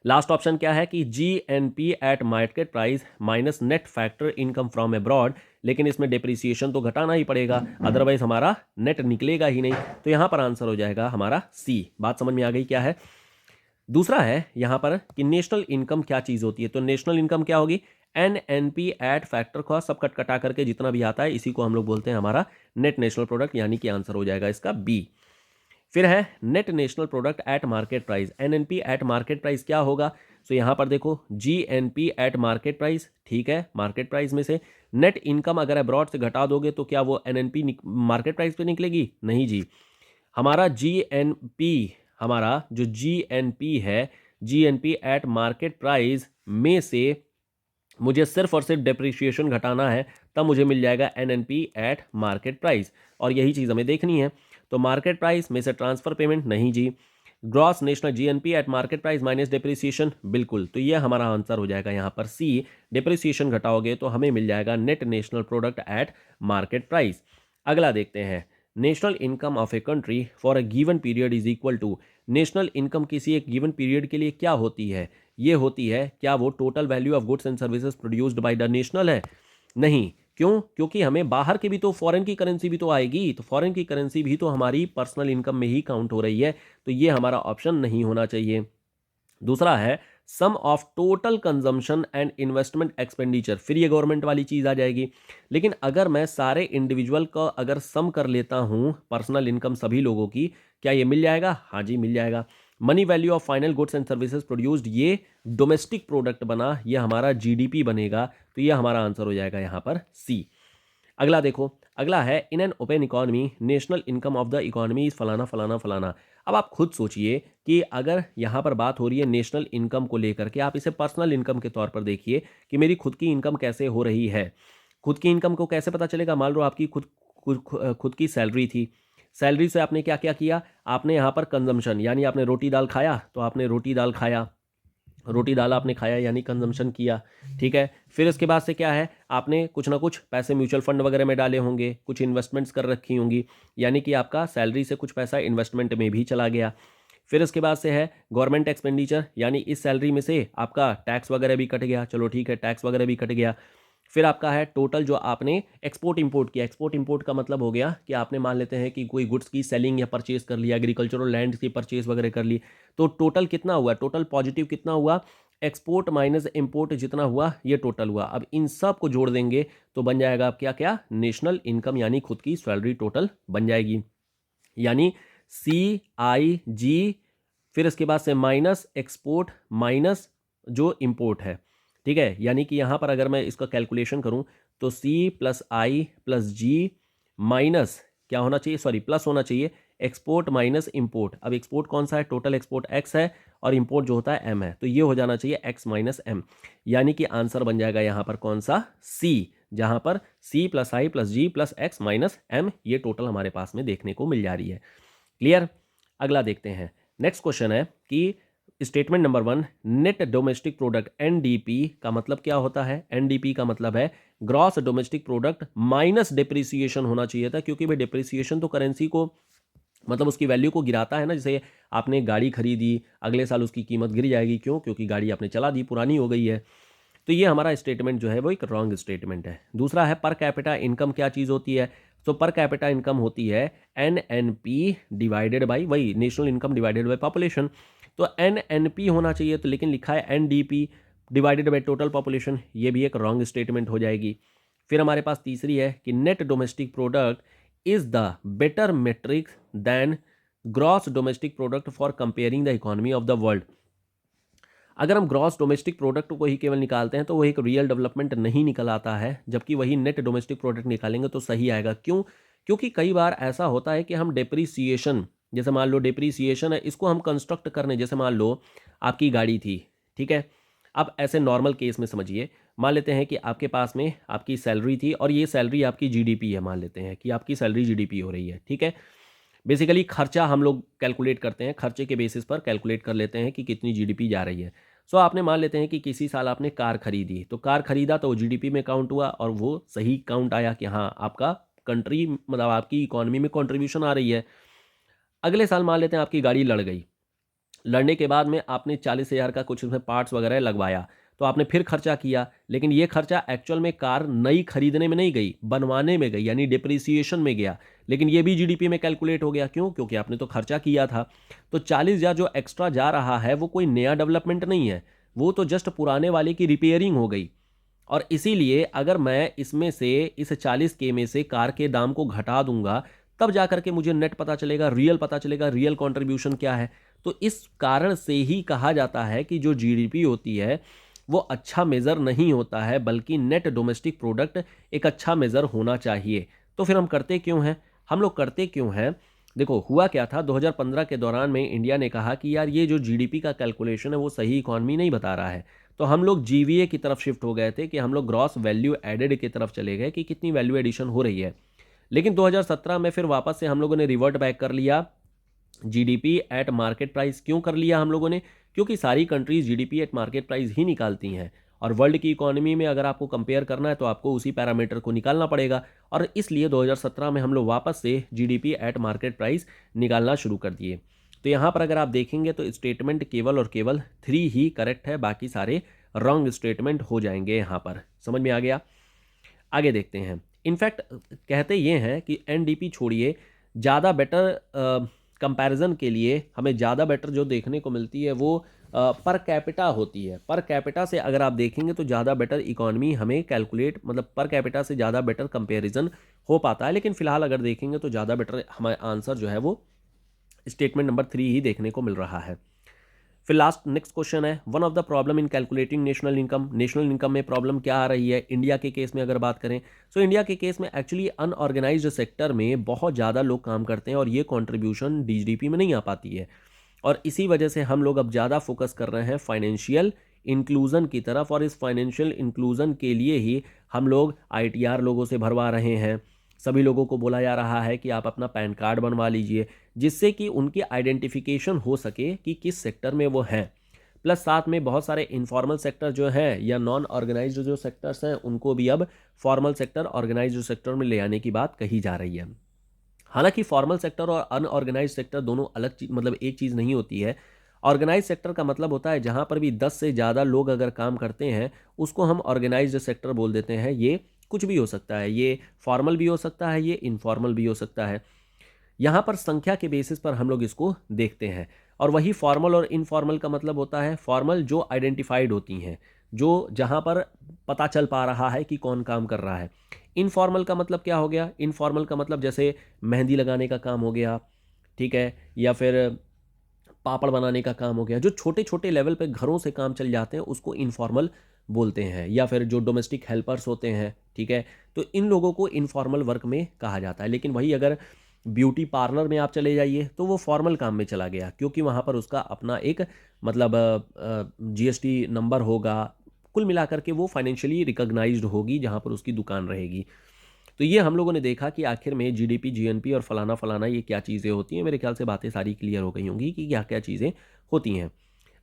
लास्ट ऑप्शन क्या है कि GNP at market price minus net factor income from abroad, लेकिन इसमें डिप्रिसिएशन तो घटाना ही पड़ेगा, अदरवाइज हमारा नेट निकलेगा ही नहीं, तो यहां पर आंसर हो जाएगा हमारा सी। बात समझ में आ गई क्या है। दूसरा है यहां पर कि नेशनल इनकम क्या चीज होती है, तो नेशनल इनकम क्या होगी, NNP एट फैक्टर कॉस्ट, सब कट कटा करके जितना भी आता है, इसी को हम लोग बोलते हैं हमारा नेट नेशनल प्रोडक्ट, यानी कि आंसर हो जाएगा इसका बी। फिर है net national product at market price, NNP eight market price क्या होगा, तो यहां पर देखो GNP एट मार्केट प्राइस, ठीक है, मार्केट प्राइस में से नेट इनकम अगर अब्रॉड से घटा दोगे तो क्या वो NNP मार्केट प्राइस पे निकलेगी, नहीं जी, हमारा GNP, हमारा जो GNP है, GNP एट मार्केट प्राइस में से मुझे सिर्फ और सिर्फ डेप्रिसिएशन घटाना है, तब मुझे मिल जाएगा NNP एट मार्केट प्राइस, और यही चीज़ हमें देखनी है। तो मार्केट प्राइस में से ट्रांसफर पेमेंट, नहीं जी, gross national GNP at market price minus depreciation, बिल्कुल, तो ये हमारा आंसर हो जाएगा यहाँ पर सी। डेप्रिसिएशन घटाओगे तो हमें मिल जाएगा net national product at market price. अगला देखते हैं, national income of a country for a given period is equal to, national income किसी एक गिवन पीरियड के लिए क्या होती है, ये होती है, क्या वो total value of goods and services produced by the national है, नहीं, क्यों, क्योंकि हमें बाहर की भी तो फॉरेन की करेंसी भी तो आएगी, तो फॉरेन की करेंसी भी तो हमारी पर्सनल इनकम में ही काउंट हो रही है, तो ये हमारा ऑप्शन नहीं होना चाहिए। दूसरा है sum of total consumption and investment expenditure, फिर ये गवर्नमेंट वाली चीज आ जाएगी, लेकिन अगर मैं सारे इंडिविजुअल का अगर सम कर लेता हूं पर्सनल इनकम सभी लोगों की, क्या ये मिल जाएगा, हाँ जी मिल जाएगा। Money value of final goods and services produced, ये डोमेस्टिक प्रोडक्ट बना, ये हमारा GDP बनेगा, तो ये हमारा आंसर हो जाएगा यहाँ पर सी। अगला देखो, अगला है in an open economy national income of the economy is फलाना फलाना फलाना। अब आप खुद सोचिए कि अगर यहाँ पर बात हो रही है नेशनल इनकम को लेकर के, आप इसे पर्सनल इनकम के तौर पर देखिए कि मेरी खुद की इनकम कैसे हो रही है। खुद की इनकम को कैसे पता चलेगा, मान लो आपकी खुद की सैलरी थी, सैलरी से आपने क्या क्या किया, आपने यहाँ पर कंजम्पशन, यानी आपने रोटी दाल खाया, तो आपने रोटी दाल खाया, रोटी दाल आपने खाया यानी कंजम्पशन किया, ठीक है। फिर इसके बाद से क्या है, आपने कुछ ना कुछ पैसे म्यूचुअल फंड वगैरह में डाले होंगे, कुछ इन्वेस्टमेंट्स कर रखी होंगी, यानी कि आपका सैलरी से कुछ पैसा इन्वेस्टमेंट में भी चला गया। फिर इसके बाद से है गवर्नमेंट एक्सपेंडिचर, यानी इस सैलरी में से आपका टैक्स वगैरह भी कट गया, चलो ठीक है, टैक्स वगैरह भी कट गया। फिर आपका है टोटल जो आपने एक्सपोर्ट इंपोर्ट किया, एक्सपोर्ट इंपोर्ट का मतलब हो गया कि आपने मान लेते हैं कि कोई गुड्स की सेलिंग या परचेज कर लिया, एग्रीकल्चरल लैंड की परचेज वगैरह कर ली, तो टोटल कितना हुआ, टोटल पॉजिटिव कितना हुआ, एक्सपोर्ट माइनस इंपोर्ट जितना हुआ ये टोटल हुआ। अब इन सब को जोड़ देंगे तो बन जाएगा आप क्या क्या, नेशनल इनकम, यानी खुद की सैलरी टोटल बन जाएगी, यानी CIG, फिर इसके बाद से माइनस एक्सपोर्ट माइनस जो इंपोर्ट है, ठीक है। यानी कि यहां पर अगर मैं इसका कैलकुलेशन करूं तो C plus I plus G minus क्या होना चाहिए, सॉरी प्लस होना चाहिए एक्सपोर्ट माइनस इंपोर्ट। अब एक्सपोर्ट कौन सा है, टोटल एक्सपोर्ट X है और इंपोर्ट जो होता है M है, तो ये हो जाना चाहिए X माइनस M, यानी कि आंसर बन जाएगा यहां पर कौन सा, C, जहां पर C plus I plus G plus X minus M ये टोटल हमारे पास में देखने को मिल जा रही है। क्लियर। अगला देखते हैं, नेक्स्ट क्वेश्चन है कि statement number 1, net domestic product NDP का मतलब क्या होता है, NDP का मतलब है gross domestic product minus depreciation होना चाहिए था, क्योंकि भाई डिप्रिसिएशन तो करेंसी को मतलब उसकी वैल्यू को गिराता है ना, जैसे आपने गाड़ी खरीदी, अगले साल उसकी कीमत गिर जाएगी, क्यों, क्योंकि गाड़ी आपने चला दी, पुरानी हो गई है। तो ये हमारा स्टेटमेंट जो है वो एक रॉन्ग स्टेटमेंट है। दूसरा है पर कैपिटा इनकम क्या चीज़ होती है, तो पर कैपिटा इनकम होती है NNP डिवाइडेड बाई वही national income divided by population, तो NNP होना चाहिए, तो लेकिन लिखा है NDP divided by total population, ये भी एक रॉन्ग स्टेटमेंट हो जाएगी। फिर हमारे पास तीसरी है कि net domestic product is the better metric than gross domestic product for comparing the economy of the world. अगर हम ग्रॉस डोमेस्टिक प्रोडक्ट को ही केवल निकालते हैं तो वो एक रियल डेवलपमेंट नहीं निकल आता है, जबकि वही नेट डोमेस्टिक प्रोडक्ट निकालेंगे तो सही आएगा। क्यों? क्योंकि कई बार ऐसा होता है कि हम डेप्रीसिएशन, जैसे मान लो डेप्रीसिएशन है, इसको हम कंस्ट्रक्ट करने, जैसे मान लो आपकी गाड़ी थी, ठीक है। अब ऐसे नॉर्मल केस में समझिए, मान लेते हैं कि आपके पास में आपकी सैलरी थी और ये सैलरी आपकी जीडीपी है, मान लेते हैं कि आपकी सैलरी जीडीपी हो रही है, ठीक है। बेसिकली खर्चा हम लोग कैलकुलेट करते हैं, खर्चे के बेसिस पर कैलकुलेट कर लेते हैं कि कितनी जीडीपी जा रही है। सो आपने मान लेते हैं कि किसी साल आपने कार खरीदी, तो कार खरीदा तो जीडीपी में काउंट हुआ और वो सही काउंट आया कि हाँ आपका कंट्री, मतलब आपकी इकोनॉमी में कंट्रीब्यूशन आ रही है। अगले साल मान लेते हैं आपकी गाड़ी लड़ गई, लड़ने के बाद में आपने 40,000 का कुछ उसमें पार्ट्स वगैरह लगवाया, तो आपने फिर खर्चा किया, लेकिन ये खर्चा एक्चुअल में कार नई खरीदने में नहीं गई, बनवाने में गई, यानी डिप्रिसिएशन में गया। लेकिन ये भी जीडीपी में कैलकुलेट हो गया। क्यों? क्योंकि आपने तो खर्चा किया था। तो 40,000 जो एक्स्ट्रा जा रहा है वो कोई नया डेवलपमेंट नहीं है, वो तो जस्ट पुराने वाले की रिपेयरिंग हो गई। और इसीलिए अगर मैं इसमें से इस 40K में से कार के दाम को घटा दूंगा, तब जाकर के मुझे नेट पता चलेगा, रियल पता चलेगा, रियल कंट्रीब्यूशन क्या है। तो इस कारण से ही कहा जाता है कि जो जीडीपी होती है वो अच्छा मेज़र नहीं होता है, बल्कि नेट डोमेस्टिक प्रोडक्ट एक अच्छा मेज़र होना चाहिए। तो फिर हम करते क्यों हैं? हम लोग करते क्यों हैं? देखो हुआ क्या था, 2015 के दौरान में इंडिया ने कहा कि यार ये जो जीडीपी का कैलकुलेशन है वो सही इकॉनमी नहीं बता रहा है। तो हम लोग जीवीए की तरफ शिफ्ट हो गए थे कि हम लोग ग्रॉस वैल्यू एडेड की तरफ चले गए कि कितनी वैल्यू एडिशन हो रही है। लेकिन 2017 में फिर वापस से हम लोगों ने रिवर्ट बैक कर लिया जीडीपी एट मार्केट प्राइस। क्यों कर लिया हम लोगों ने? क्योंकि सारी countries GDP at market price ही निकालती हैं, और वर्ल्ड की इकोनॉमी में अगर आपको कंपेयर करना है तो आपको उसी पैरामीटर को निकालना पड़ेगा। और इसलिए 2017 में हम लोग वापस से जीडीपी एट मार्केट प्राइस निकालना शुरू कर दिए। तो यहाँ पर अगर आप देखेंगे तो स्टेटमेंट केवल और केवल 3 ही करेक्ट है, बाकी सारे रॉन्ग स्टेटमेंट हो जाएंगे। यहाँ पर समझ में आ गया? आगे देखते हैं। इनफैक्ट कहते ये हैं कि एनडीपी छोड़िए, ज़्यादा बेटर कंपैरिजन के लिए हमें ज़्यादा बेटर जो देखने को मिलती है वो पर कैपिटा होती है। पर कैपिटा से अगर आप देखेंगे तो ज़्यादा बेटर इकॉनमी हमें कैलकुलेट, मतलब पर कैपिटा से ज़्यादा बेटर कंपैरिजन हो पाता है। लेकिन फिलहाल अगर देखेंगे तो ज़्यादा बेटर हमारा आंसर जो है वो स्टेटमेंट नंबर 3 ही देखने को मिल रहा है। फिर लास्ट नेक्स्ट क्वेश्चन है, one of the problem in calculating national income. National income में प्रॉब्लम क्या आ रही है इंडिया के केस में अगर बात करें? सो इंडिया के केस में एक्चुअली अनऑर्गेनाइज्ड सेक्टर में बहुत ज़्यादा लोग काम करते हैं और ये कंट्रीब्यूशन जीडीपी में नहीं आ पाती है। और इसी वजह से हम लोग अब ज़्यादा फोकस कर रहे हैं फाइनेंशियल इंक्लूजन की तरफ, और इस फाइनेंशियल इंक्लूजन के लिए ही हम लोग आईटीआर लोगों से भरवा रहे हैं। सभी लोगों को बोला जा रहा है कि आप अपना पैन कार्ड बनवा लीजिए, जिससे कि उनकी आइडेंटिफिकेशन हो सके कि किस सेक्टर में वो हैं। प्लस साथ में बहुत सारे इनफॉर्मल सेक्टर जो हैं या नॉन ऑर्गेनाइज्ड जो सेक्टर्स हैं उनको भी अब फॉर्मल सेक्टर, ऑर्गेनाइज्ड सेक्टर में ले आने की बात कही जा रही है। हालांकि फॉर्मल सेक्टर और अनऑर्गेनाइज सेक्टर दोनों अलग चीज, मतलब एक चीज़ नहीं होती है। ऑर्गेनाइज सेक्टर का मतलब होता है जहां पर भी 10 से ज़्यादा लोग अगर काम करते हैं उसको हम ऑर्गेनाइज्ड सेक्टर बोल देते हैं। ये कुछ भी हो सकता है, ये फॉर्मल भी हो सकता है, ये इनफॉर्मल भी हो सकता है। यहाँ पर संख्या के बेसिस पर हम लोग इसको देखते हैं। और वही फॉर्मल और इनफॉर्मल का मतलब होता है, फॉर्मल जो आइडेंटिफाइड होती हैं, जो जहाँ पर पता चल पा रहा है कि कौन काम कर रहा है। इनफॉर्मल का मतलब क्या हो गया? इनफॉर्मल का मतलब जैसे मेहंदी लगाने का काम हो गया, ठीक है, या फिर पापड़ बनाने का काम हो गया, जो छोटे छोटे लेवल पे घरों से काम चल जाते हैं उसको इनफॉर्मल बोलते हैं। या फिर जो डोमेस्टिक हेल्पर्स होते हैं, ठीक है, तो इन लोगों को इनफॉर्मल वर्क में कहा जाता है। लेकिन वही अगर ब्यूटी पार्लर में आप चले जाइए तो वो फॉर्मल काम में चला गया, क्योंकि वहाँ पर उसका अपना एक मतलब जीएसटी नंबर होगा। कुल मिलाकर के वो फाइनेंशियली रिकॉग्नाइज्ड होगी जहाँ पर उसकी दुकान रहेगी। तो ये हम लोगों ने देखा कि आखिर में जीडीपी, जीएनपी और फलाना फलाना ये क्या चीज़ें होती हैं। मेरे ख्याल से बातें सारी क्लियर हो गई होंगी कि क्या क्या चीज़ें होती हैं।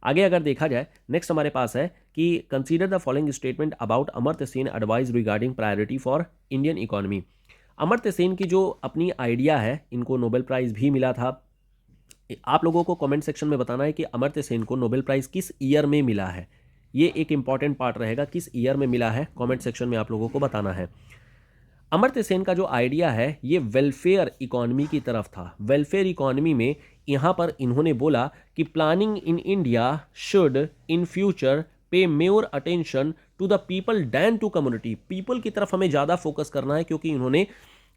आगे अगर देखा जाए, नेक्स्ट हमारे पास है कि consider the following statement about Amartya Sen advice regarding priority for Indian economy. Amartya Sen की जो अपनी आइडिया है, इनको नोबेल प्राइज़ भी मिला था। आप लोगों को कमेंट सेक्शन में बताना है कि अमर्त्य सेन को नोबेल प्राइज़ किस ईयर में मिला है। ये एक इंपॉर्टेंट पार्ट रहेगा, किस ईयर में मिला है, कमेंट सेक्शन में आप लोगों को बताना है। अमर्त्य सेन का जो आइडिया है ये वेलफेयर इकोनॉमी की तरफ था। वेलफेयर इकोनॉमी में यहाँ पर इन्होंने बोला कि planning in India should in future pay more attention to the people than to community. People की तरफ हमें ज़्यादा फोकस करना है, क्योंकि इन्होंने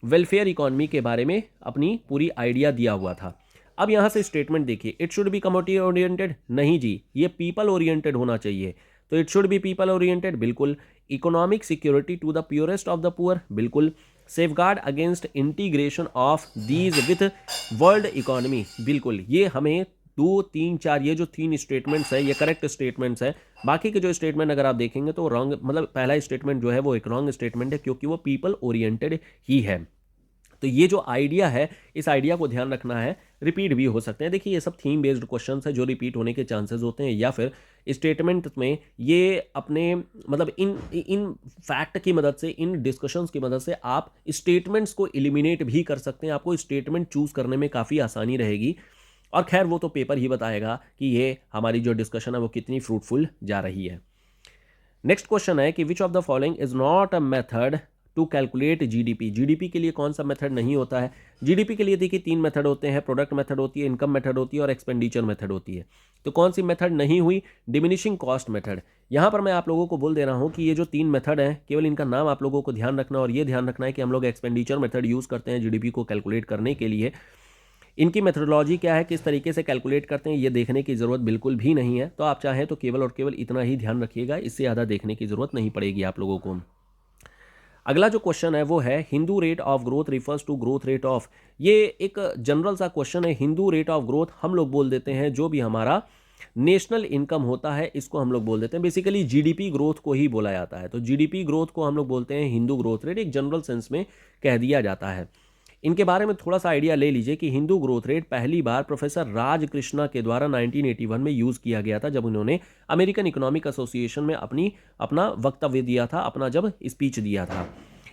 वेलफेयर इकोनॉमी के बारे में अपनी पूरी आइडिया दिया हुआ था। अब यहाँ से स्टेटमेंट देखिए, it should be commodity oriented, नहीं जी, ये पीपल ओरिएंटेड होना चाहिए। तो it should be people oriented, बिल्कुल। Economic security to the purest of the poor, बिल्कुल। Safeguard against integration of these with world economy, बिल्कुल। ये हमें 2, 3, 4 ये जो 3 स्टेटमेंट्स है ये करेक्ट स्टेटमेंट्स है। बाकी के जो स्टेटमेंट अगर आप देखेंगे तो रॉन्ग, मतलब पहला स्टेटमेंट जो है वो एक रॉन्ग स्टेटमेंट है, क्योंकि वो पीपल ओरिएंटेड ही है। तो ये जो आइडिया है, इस आइडिया को ध्यान रखना है, रिपीट भी हो सकते हैं। देखिए ये सब थीम बेस्ड क्वेश्चन है जो रिपीट होने के चांसेस होते हैं, या फिर स्टेटमेंट में ये अपने मतलब इन फैक्ट की मदद से, इन डिस्कशंस की मदद से आप स्टेटमेंट्स को एलिमिनेट भी कर सकते हैं। आपको स्टेटमेंट चूज करने में काफ़ी आसानी रहेगी। और खैर वो तो पेपर ही बताएगा कि ये हमारी जो डिस्कशन है वो कितनी फ्रूटफुल जा रही है। नेक्स्ट क्वेश्चन है कि which of the following is not a method to calculate GDP. GDP के लिए कौन सा मेथड नहीं होता है? जीडीपी के लिए देखिए 3 मेथड होते हैं, प्रोडक्ट मेथड होती है, इनकम मेथड होती है और एक्सपेंडिचर मेथड होती है। तो कौन सी मेथड नहीं हुई? Diminishing cost method. यहाँ पर मैं आप लोगों को बोल दे रहा हूँ कि ये जो 3 मेथड हैं, केवल इनका नाम आप लोगों को ध्यान रखना, और ये ध्यान रखना है कि हम लोग एक्सपेंडिचर मेथड यूज़ करते हैं जीडीपी को कैलकुलेट करने के लिए। इनकी मेथडोलॉजी क्या है, किस तरीके से कैलकुलेट करते हैं, ये देखने की ज़रूरत बिल्कुल भी नहीं है। तो आप चाहें तो केवल और केवल इतना ही ध्यान रखिएगा, इससे ज़्यादा देखने की ज़रूरत नहीं पड़ेगी आप लोगों को। अगला जो क्वेश्चन है वो है Hindu rate of growth refers to growth rate of. ये एक जनरल सा क्वेश्चन है। हिंदू रेट ऑफ ग्रोथ हम लोग बोल देते हैं जो भी हमारा नेशनल इनकम होता है, इसको हम लोग बोल देते हैं। बेसिकली जीडीपी ग्रोथ को ही बोला जाता है। तो जीडीपी ग्रोथ को हम लोग बोलते हैं हिंदू ग्रोथ रेट, एक जनरल सेंस में कह दिया जाता है। इनके बारे में थोड़ा सा आइडिया ले लीजिए कि हिंदू ग्रोथ रेट पहली बार प्रोफेसर राज कृष्णा के द्वारा 1981 में यूज़ किया गया था, जब उन्होंने अमेरिकन इकोनॉमिक एसोसिएशन में अपना वक्तव्य दिया था, अपना जब स्पीच दिया था।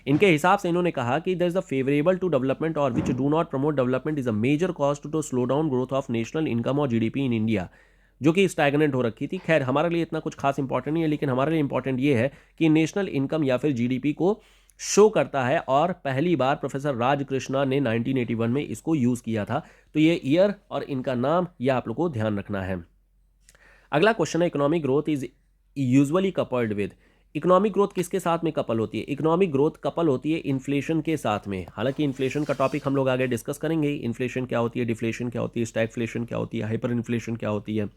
इनके हिसाब से इन्होंने कहा कि there is the favourable to development और which do not promote development is a major cost to slow down growth of national income और जीडीपी इन इंडिया, जो कि स्टैगनेंट हो रखी थी। खैर हमारे लिए इतना कुछ खास इंपॉर्टेंट नहीं है, लेकिन हमारे लिए इंपॉर्टेंट ये है कि नेशनल इनकम या फिर जीडीपी को शो करता है, और पहली बार प्रोफेसर राज कृष्णा ने 1981 में इसको यूज़ किया था। तो ये ईयर और इनका नाम यह आप लोग को ध्यान रखना है। अगला क्वेश्चन है economic growth is usually coupled with. Economic growth किसके साथ में कपल होती है? इकोनॉमिक ग्रोथ कपल होती है इन्फ्लेशन के साथ में। हालांकि इन्फ्लेशन का टॉपिक हम लोग आगे डिस्कस करेंगे। इन्फ्लेशन क्या होती है, डिफ्लेशन क्या होती है, स्टैगफ्लेशन क्या होती है, हाइपर इन्फ्लेशन क्या होती है।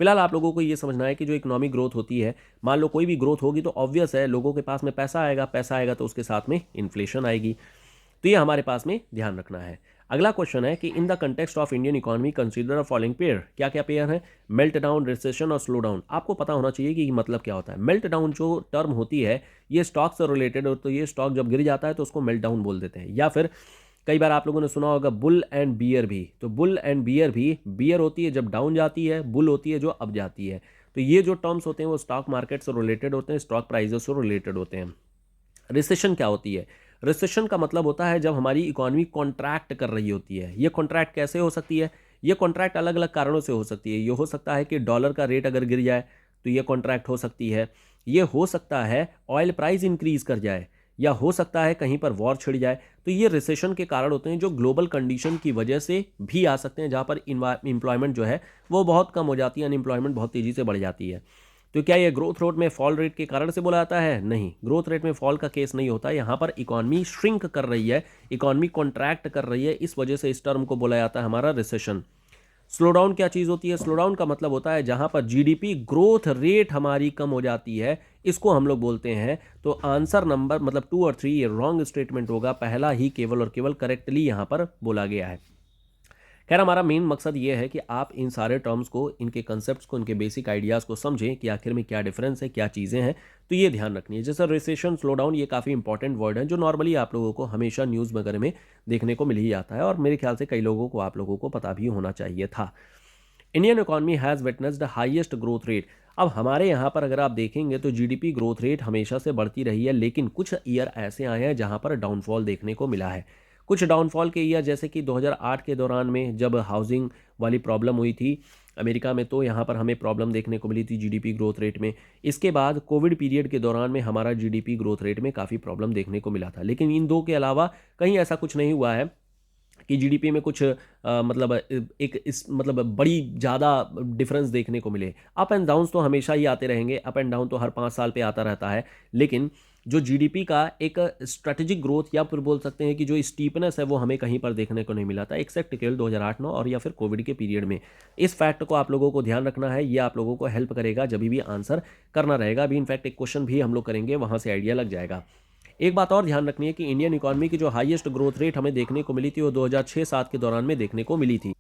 फिलहाल आप लोगों को ये समझना है कि जो इकोनॉमिक ग्रोथ होती है, मान लो कोई भी ग्रोथ होगी तो ऑब्वियस है लोगों के पास में पैसा आएगा, पैसा आएगा तो उसके साथ में इन्फ्लेशन आएगी। तो ये हमारे पास में ध्यान रखना है। अगला क्वेश्चन है कि in the context of Indian economy consider a following pair. क्या क्या पेयर है? मेल्ट डाउन, रिसेशन और स्लो डाउन। आपको पता होना चाहिए कि मतलब क्या होता है। मेल्ट डाउन जो टर्म होती है ये स्टॉक से रिलेटेड हो, तो ये स्टॉक जब गिर जाता है तो उसको मेल्ट डाउन बोल देते हैं। या फिर कई बार आप लोगों ने सुना होगा बुल एंड बियर भी। तो बुल एंड बियर भी, बियर होती है जब डाउन जाती है, बुल होती है जो अप जाती है। तो ये जो टर्म्स होते हैं वो स्टॉक मार्केट से रिलेटेड होते हैं, स्टॉक प्राइजेस से रिलेटेड होते हैं। रिसेशन क्या होती है? रिसेशन का मतलब होता है जब हमारी इकोनॉमी कॉन्ट्रैक्ट कर रही होती है। ये कॉन्ट्रैक्ट कैसे हो सकती है? ये कॉन्ट्रैक्ट अलग अलग कारणों से हो सकती है। ये हो सकता है कि डॉलर का रेट अगर गिर जाए तो ये कॉन्ट्रैक्ट हो सकती है। ये हो सकता है ऑयल प्राइस इंक्रीज कर जाए, या हो सकता है कहीं पर वॉर छिड़ जाए। तो ये रिसेशन के कारण होते हैं जो ग्लोबल कंडीशन की वजह से भी आ सकते हैं, जहाँ पर एम्प्लॉयमेंट जो है वो बहुत कम हो जाती है, अनएम्प्लॉयमेंट बहुत तेज़ी से बढ़ जाती है। तो क्या ये ग्रोथ रेट में फॉल रेट के कारण से बोला जाता है? नहीं, ग्रोथ रेट में फॉल का केस नहीं होता। यहाँ पर इकोनॉमी श्रिंक कर रही है, इकोनॉमी कॉन्ट्रैक्ट कर रही है, इस वजह से इस टर्म को बोला जाता है हमारा रिसेशन। स्लो डाउन क्या चीज़ होती है? स्लो डाउन का मतलब होता है जहाँ पर जीडीपी ग्रोथ रेट हमारी कम हो जाती है, इसको हम लोग बोलते हैं। तो आंसर नंबर मतलब 2 और 3 ये रॉन्ग स्टेटमेंट होगा, पहला ही केवल और केवल करेक्टली यहाँ पर बोला गया है। खैर हमारा मेन मकसद ये है कि आप इन सारे टर्म्स को, इनके कंसेप्ट्स को, इनके बेसिक आइडियाज़ को समझें कि आखिर में क्या डिफरेंस है, क्या चीज़ें हैं। तो ये ध्यान रखनी है। जैसे रिसेशन, स्लो डाउन, ये काफ़ी इंपॉर्टेंट वर्ड हैं जो नॉर्मली आप लोगों को हमेशा न्यूज़ वगैरह में देखने को मिल ही जाता है, और मेरे ख्याल से कई लोगों को, आप लोगों को पता भी होना चाहिए था। Indian economy has witnessed the highest growth rate. अब हमारे यहाँ पर अगर आप देखेंगे तो जीडीपी ग्रोथ रेट हमेशा से बढ़ती रही है, लेकिन कुछ ईयर ऐसे आए हैं जहाँ पर डाउनफॉल देखने को मिला है। कुछ डाउनफॉल के ईयर जैसे कि 2008 के दौरान में जब हाउसिंग वाली प्रॉब्लम हुई थी अमेरिका में, तो यहाँ पर हमें प्रॉब्लम देखने को मिली थी जीडीपी ग्रोथ रेट में। इसके बाद कोविड पीरियड के दौरान में हमारा जीडीपी ग्रोथ रेट में काफ़ी प्रॉब्लम देखने को मिला था। लेकिन इन दो के अलावा कहीं ऐसा कुछ नहीं हुआ है कि जीडीपी में कुछ मतलब एक इस मतलब बड़ी ज़्यादा डिफरेंस देखने को मिले। अप एंड डाउन्स तो हमेशा ही आते रहेंगे, अप एंड डाउन तो हर 5 साल पे आता रहता है, लेकिन जो जीडीपी का एक स्ट्रेटेजिक ग्रोथ या फिर बोल सकते हैं कि जो स्टीपनेस है वो हमें कहीं पर देखने को नहीं मिला था एक्सेप्ट केवल 2008-9 और या फिर कोविड के पीरियड में। इस फैक्ट को आप लोगों को ध्यान रखना है, ये आप लोगों को हेल्प करेगा जब भी आंसर करना रहेगा। अभी इनफैक्ट एक क्वेश्चन भी हम लोग करेंगे, वहाँ से आइडिया लग जाएगा। एक बात और ध्यान रखनी है कि इंडियन इकोनॉमी की जो हाईएस्ट ग्रोथ रेट हमें देखने को मिली थी वो 2006-7 के दौरान में देखने को मिली थी।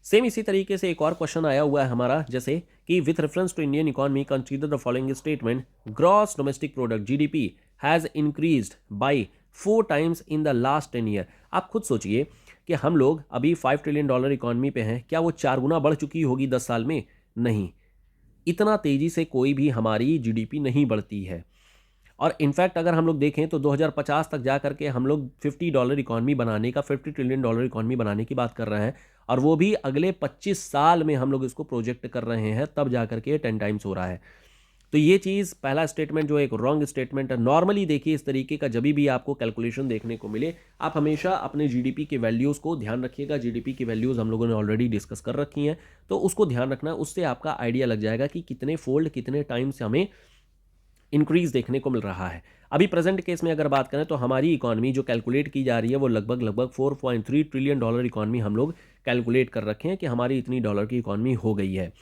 सेम इसी तरीके से एक और क्वेश्चन आया हुआ है हमारा, जैसे कि with reference to Indian economy consider the following statement, gross domestic product GDP has increased by 4 times in the last 10 year. आप खुद सोचिए कि हम लोग अभी $5 ट्रिलियन इकोनॉमी पे हैं, क्या वो 4 गुना बढ़ चुकी होगी 10 साल में? नहीं, इतना तेजी से कोई भी हमारी जीडीपी नहीं बढ़ती है। और इनफैक्ट अगर हम लोग देखें तो 2050 तक जा करके हम लोग $50 इकॉनमी बनाने का, $50 ट्रिलियन इकॉनमी बनाने की बात कर रहे हैं, और वो भी अगले 25 साल में हम लोग इसको प्रोजेक्ट कर रहे हैं, तब जा करके 10 टाइम्स हो रहा है। तो ये चीज़ पहला स्टेटमेंट जो एक रॉन्ग स्टेटमेंट है। नॉर्मली देखिए इस तरीके का जब भी आपको कैलकुलेशन देखने को मिले, आप हमेशा अपने जीडीपी के वैल्यूज़ को ध्यान रखिएगा। जीडीपी की वैल्यूज़ हम लोगों ने ऑलरेडी डिस्कस कर रखी हैं, तो उसको ध्यान रखना, उससे आपका आइडिया लग जाएगा कि कितने फोल्ड, कितने टाइम से हमें इंक्रीज देखने को मिल रहा है। अभी प्रेजेंट केस में अगर बात करें तो हमारी इकॉनमी जो कैलकुलेट की जा रही है वो लगभग 4.3 ट्रिलियन डॉलर इकॉनमी हम लोग कैलकुलेट कर रखे हैं कि हमारी इतनी डॉलर की इकॉनमी हो गई है।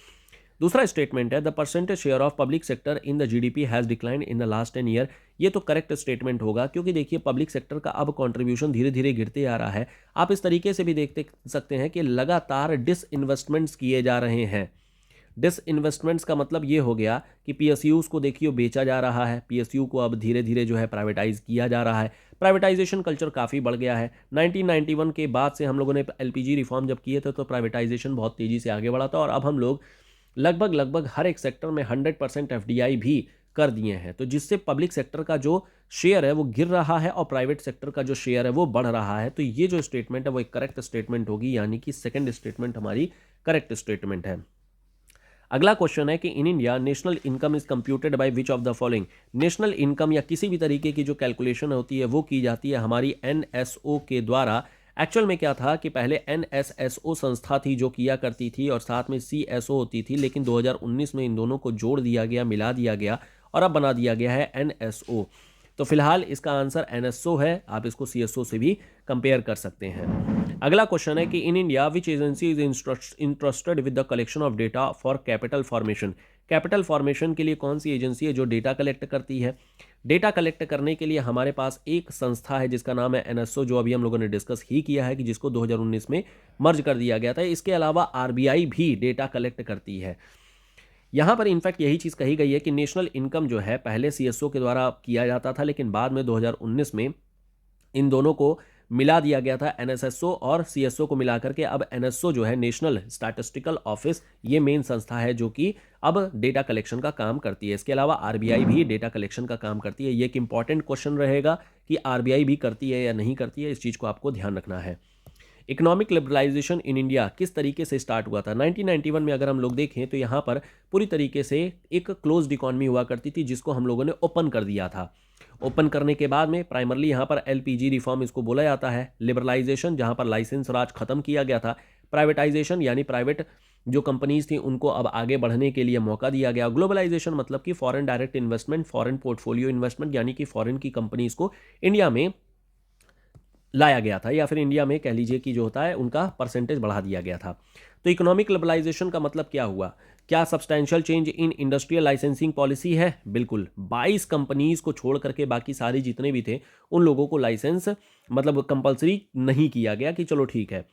दूसरा स्टेटमेंट है the percentage share of public sector in the GDP has declined in the last 10 year. ये तो करेक्ट स्टेटमेंट होगा, क्योंकि देखिए पब्लिक सेक्टर का अब कंट्रीब्यूशन धीरे धीरे गिरते आ रहा है। आप इस तरीके से भी देखते सकते हैं कि लगातार डिसइन्वेस्टमेंट्स किए जा रहे हैं। डिसइन्वेस्टमेंट्स का मतलब ये हो गया कि पीएसयूज को देखिए बेचा जा रहा है, पीएसयू को अब धीरे धीरे जो है प्राइवेटाइज किया जा रहा है। प्राइवेटाइजेशन कल्चर काफ़ी बढ़ गया है। 1991 के बाद से हम लोगों ने एलपीजी रिफॉर्म जब किए थे तो प्राइवेटाइजेशन बहुत तेज़ी से आगे बढ़ा था, और अब हम लोग लगभग हर एक सेक्टर में 100% एफडीआई भी कर दिए हैं, तो जिससे पब्लिक सेक्टर का जो शेयर है वो गिर रहा है और प्राइवेट सेक्टर का जो शेयर है वो बढ़ रहा है। तो ये जो स्टेटमेंट है वो एक करेक्ट स्टेटमेंट होगी, यानी कि सेकंड स्टेटमेंट हमारी करेक्ट स्टेटमेंट है। अगला क्वेश्चन है कि in India national income is computed by which of the following. National income या किसी भी तरीके की जो कैलकुलेशन होती है वो की जाती है हमारी एनएसओ के द्वारा। एक्चुअल में क्या था कि पहले एनएसएसओ संस्था थी जो किया करती थी और साथ में सीएसओ होती थी, लेकिन 2019 में इन दोनों को जोड़ दिया गया, मिला दिया गया और अब बना दिया गया है एनएसओ। तो फिलहाल इसका आंसर एनएसओ है, आप इसको सीएसओ से भी कंपेयर कर सकते हैं। अगला क्वेश्चन है कि in India which agency is interested with the collection of data for capital formation. Capital formation के लिए कौन सी एजेंसी है जो डेटा कलेक्ट करती है? डेटा कलेक्ट करने के लिए हमारे पास एक संस्था है जिसका नाम है एनएसओ, जो अभी हम लोगों ने डिस्कस ही किया है कि जिसको 2019 में मर्ज कर दिया गया था। इसके अलावा आरबीआई भी डेटा कलेक्ट करती है। यहाँ पर इनफैक्ट यही चीज़ कही गई है कि नेशनल इनकम जो है पहले सीएसओ के द्वारा किया जाता था, लेकिन बाद में 2019 में इन दोनों को मिला दिया गया था, एनएसएसओ और सीएसओ को मिलाकर के अब एनएसओ जो है नेशनल स्टैटिस्टिकल ऑफिस, ये मेन संस्था है जो कि अब डेटा कलेक्शन का काम करती है। इसके अलावा आरबीआई भी डेटा कलेक्शन का काम करती है। ये एक इंपॉर्टेंट क्वेश्चन रहेगा कि आरबीआई भी करती है या नहीं करती है, इस चीज़ को आपको ध्यान रखना है। इकोनॉमिक लिबरलाइजेशन इन इंडिया किस तरीके से स्टार्ट हुआ था? 1991 में अगर हम लोग देखें तो यहाँ पर पूरी तरीके से एक क्लोज्ड इकॉनमी हुआ करती थी जिसको हम लोगों ने ओपन कर दिया था। ओपन करने के बाद में प्राइमरली यहाँ पर एलपीजी रिफॉर्म इसको बोला जाता है। लिबरलाइजेशन जहाँ पर लाइसेंस राज खत्म किया गया था। प्राइवेटाइजेशन यानी प्राइवेट जो कंपनीज थी उनको अब आगे बढ़ने के लिए मौका दिया गया। ग्लोबलाइजेशन मतलब कि foreign direct investment, foreign portfolio investment, यानी कि फॉरेन की कंपनीज को इंडिया में लाया गया था, या फिर इंडिया में कह लीजिए कि जो होता है उनका परसेंटेज बढ़ा दिया गया था। तो इकोनॉमिक लिबरलाइजेशन का मतलब क्या हुआ? क्या substantial change in industrial licensing policy है? बिल्कुल। 22 कंपनीज को छोड़ करके बाकी सारे जितने भी थे उन लोगों को लाइसेंस मतलब कंपलसरी नहीं किया गया कि चलो ठीक है।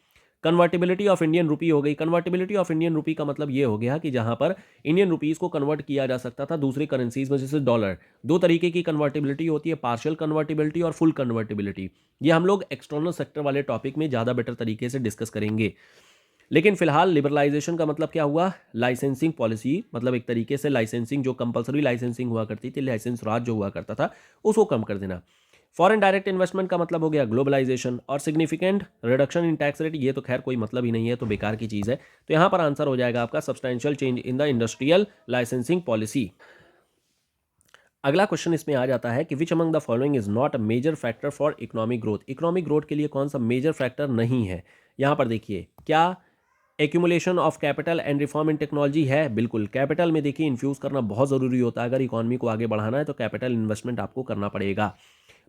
कन्वर्टिबिलिटी ऑफ इंडियन रुपी हो गई। कन्वर्टिबिलिटी ऑफ इंडियन रुपी का मतलब ये हो गया कि जहां पर इंडियन रुपीस को कन्वर्ट किया जा सकता था दूसरी करेंसीज में, जैसे डॉलर। दो तरीके की कन्वर्टिबिलिटी होती है, पार्शियल कन्वर्टिबिलिटी और फुल कन्वर्टिबिलिटी। ये हम लोग एक्सटर्नल सेक्टर वाले टॉपिक में ज़्यादा बेटर तरीके से डिस्कस करेंगे। लेकिन फिलहाल लिबरलाइजेशन का मतलब क्या हुआ? लाइसेंसिंग पॉलिसी, मतलब एक तरीके से लाइसेंसिंग जो कंपलसरी लाइसेंसिंग हुआ करती थी, लाइसेंस राज जो हुआ करता था, उसको कम कर देना। फॉरेन डायरेक्ट इन्वेस्टमेंट का मतलब हो गया ग्लोबलाइजेशन। और significant reduction in tax rate, ये तो खैर कोई मतलब ही नहीं है, तो बेकार की चीज़ है। तो यहाँ पर आंसर हो जाएगा आपका substantial change in the industrial licensing policy. अगला क्वेश्चन इसमें आ जाता है कि which among the following is not a major factor for economic growth. Economic growth के लिए कौन सा मेजर फैक्टर नहीं है? यहाँ पर देखिए क्या accumulation of capital and reform in technology है, बिल्कुल। कैपिटल में देखिए इन्फ्यूज़ करना बहुत ज़रूरी होता है। अगर इकोनॉमी को आगे बढ़ाना है तो कैपिटल इन्वेस्टमेंट आपको करना पड़ेगा।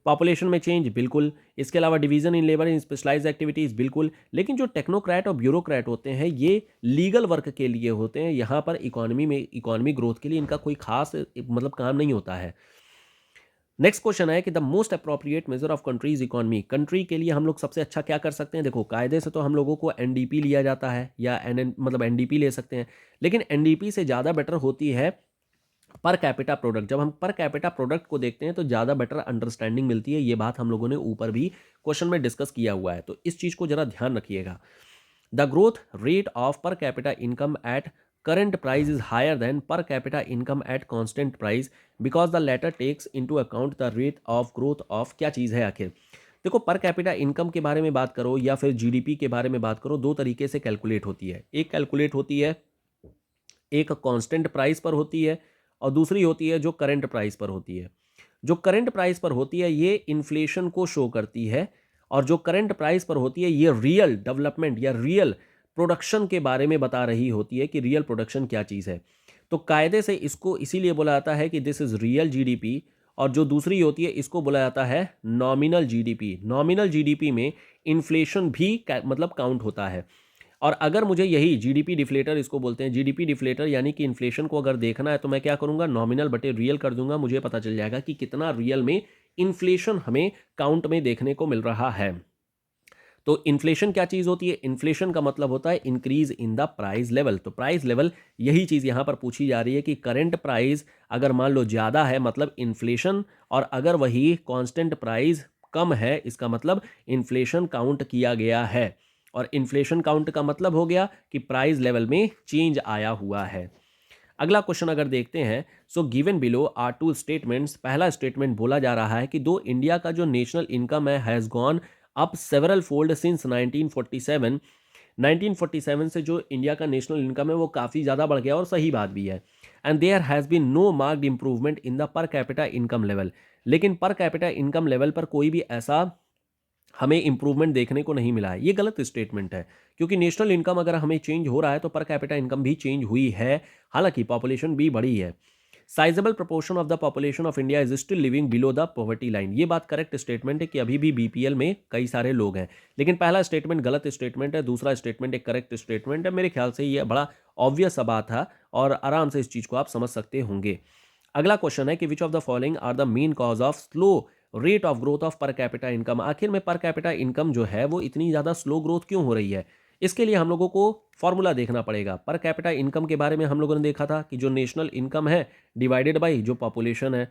पॉपुलेशन में चेंज, बिल्कुल। इसके अलावा division in labour in specialised activities, बिल्कुल। लेकिन जो टेक्नोक्रेट और ब्यूरोक्रेट होते हैं ये लीगल वर्क के लिए होते हैं। यहाँ पर इकोनॉमी ग्रोथ के लिए इनका कोई खास मतलब काम नहीं होता है। नेक्स्ट क्वेश्चन है कि the most appropriate measure of countries economy, country के लिए हम लोग सबसे अच्छा क्या कर सकते हैं। देखो, कायदे से तो हम लोगों को एनडीपी लिया जाता है या मतलब एनडीपी ले सकते हैं, लेकिन एनडीपी से ज़्यादा बेटर होती है पर कैपिटा प्रोडक्ट। जब हम पर कैपिटा प्रोडक्ट को देखते हैं तो ज़्यादा बेटर अंडरस्टैंडिंग मिलती है। ये बात हम लोगों ने ऊपर भी क्वेश्चन में डिस्कस किया हुआ है, तो इस चीज़ को जरा ध्यान रखिएगा। The growth rate of per capita income eight current price is higher than per capita income at constant price because the latter takes into account the rate of growth of क्या चीज़ है आखिर। देखो, पर कैपिटा इनकम के बारे में बात करो या फिर जीडीपी के बारे में बात करो, दो तरीके से कैलकुलेट होती है। एक कैलकुलेट होती है एक कांस्टेंट प्राइस पर होती है और दूसरी होती है जो करंट प्राइस पर होती है। जो करंट प्राइस पर होती है ये इन्फ्लेशन को शो करती है और जो करंट प्राइस पर होती है ये रियल डेवलपमेंट या रियल प्रोडक्शन के बारे में बता रही होती है कि रियल प्रोडक्शन क्या चीज़ है। तो कायदे से इसको इसीलिए बोला जाता है कि दिस इज़ रियल जीडीपी, और जो दूसरी होती है इसको बोला जाता है नॉमिनल जीडीपी। नॉमिनल जीडीपी में इन्फ्लेशन भी मतलब काउंट होता है। और अगर मुझे यही जीडीपी डिफ्लेटर इसको बोलते हैं, जीडीपी डिफ्लेटर यानी कि इन्फ्लेशन को अगर देखना है तो मैं क्या करूंगा, नॉमिनल बटे रियल कर दूंगा। मुझे पता चल जाएगा कि कितना रियल में इन्फ्लेशन हमें काउंट में देखने को मिल रहा है। तो इन्फ्लेशन क्या चीज़ होती है, इन्फ्लेशन का मतलब होता है increase in the price level. तो प्राइस लेवल यही चीज़ यहाँ पर पूछी जा रही है कि करंट प्राइस अगर मान लो ज़्यादा है मतलब इन्फ्लेशन, और अगर वही कांस्टेंट प्राइस कम है इसका मतलब इन्फ्लेशन काउंट किया गया है। और इन्फ्लेशन काउंट का मतलब हो गया कि प्राइस लेवल में चेंज आया हुआ है। अगला क्वेश्चन अगर देखते हैं, so given below are two statements. पहला स्टेटमेंट बोला जा रहा है कि दो इंडिया का जो नेशनल इनकम है has gone up several fold since 1947। 1947 से जो इंडिया का नेशनल इनकम है वो काफ़ी ज़्यादा बढ़ गया, और सही बात भी है। And there has been no marked improvement in the per capita income level. लेकिन पर कैपिटा इनकम लेवल पर कोई भी ऐसा हमें इंप्रूवमेंट देखने को नहीं मिला है। ये गलत स्टेटमेंट है, क्योंकि नेशनल इनकम अगर हमें चेंज हो रहा है तो पर कैपिटा इनकम भी चेंज हुई है, हालांकि पॉपुलेशन भी बढ़ी है। Sizeable proportion of the population of India is still living below the poverty line. ये बात करेक्ट स्टेटमेंट है कि अभी भी बीपीएल में कई सारे लोग हैं, लेकिन पहला स्टेटमेंट गलत स्टेटमेंट है, दूसरा स्टेटमेंट एक करेक्ट स्टेटमेंट है। मेरे ख्याल से ये बड़ा ऑब्वियस सा बात था और आराम से इस चीज़ को आप समझ सकते होंगे। अगला क्वेश्चन है कि which of the following are the main cause of slow rate of growth of per capita income. आखिर में पर कैपिटा इनकम जो है वो इतनी ज़्यादा स्लो ग्रोथ क्यों हो रही है। इसके लिए हम लोगों को फॉर्मूला देखना पड़ेगा। पर कैपिटा इनकम के बारे में हम लोगों ने देखा था कि जो नेशनल इनकम है डिवाइडेड बाई जो पॉपुलेशन है।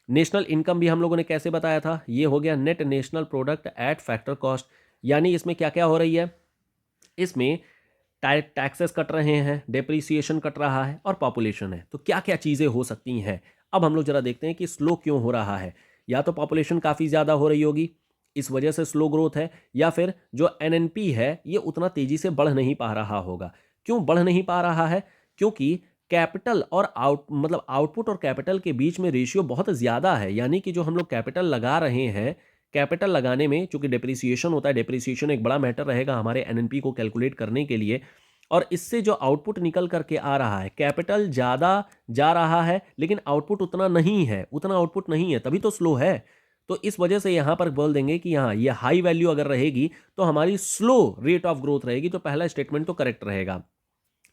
नेशनल इनकम भी हम लोगों ने कैसे बताया था, ये हो गया net national product eight factor cost. यानी इसमें क्या क्या हो रही है, इसमें टैक्सेस कट रहे हैं, डेप्रिसिएशन कट रहा है और पॉपुलेशन है। तो क्या क्या चीज़ें हो सकती हैं। अब हम लोग जरा देखते हैं कि स्लो क्यों हो रहा है। या तो पॉपुलेशन काफ़ी ज़्यादा हो रही होगी, इस वजह से स्लो ग्रोथ है, या फिर जो एनएनपी है ये उतना तेज़ी से बढ़ नहीं पा रहा होगा। क्यों बढ़ नहीं पा रहा है, क्योंकि कैपिटल और आउटपुट और कैपिटल के बीच में रेशियो बहुत ज़्यादा है। यानी कि जो हम लोग कैपिटल लगा रहे हैं, कैपिटल लगाने में चूंकि डेप्रिसिएशन होता है, डेप्रिसिएशन एक बड़ा मैटर रहेगा हमारे एनएनपी को कैलकुलेट करने के लिए, और इससे जो आउटपुट निकल करके आ रहा है, कैपिटल ज़्यादा जा रहा है लेकिन आउटपुट उतना नहीं है, उतना आउटपुट नहीं है, तभी तो स्लो है। तो इस वजह से यहाँ पर बोल देंगे कि हाँ ये हाई वैल्यू अगर रहेगी तो हमारी स्लो रेट ऑफ ग्रोथ रहेगी। तो पहला स्टेटमेंट तो करेक्ट रहेगा।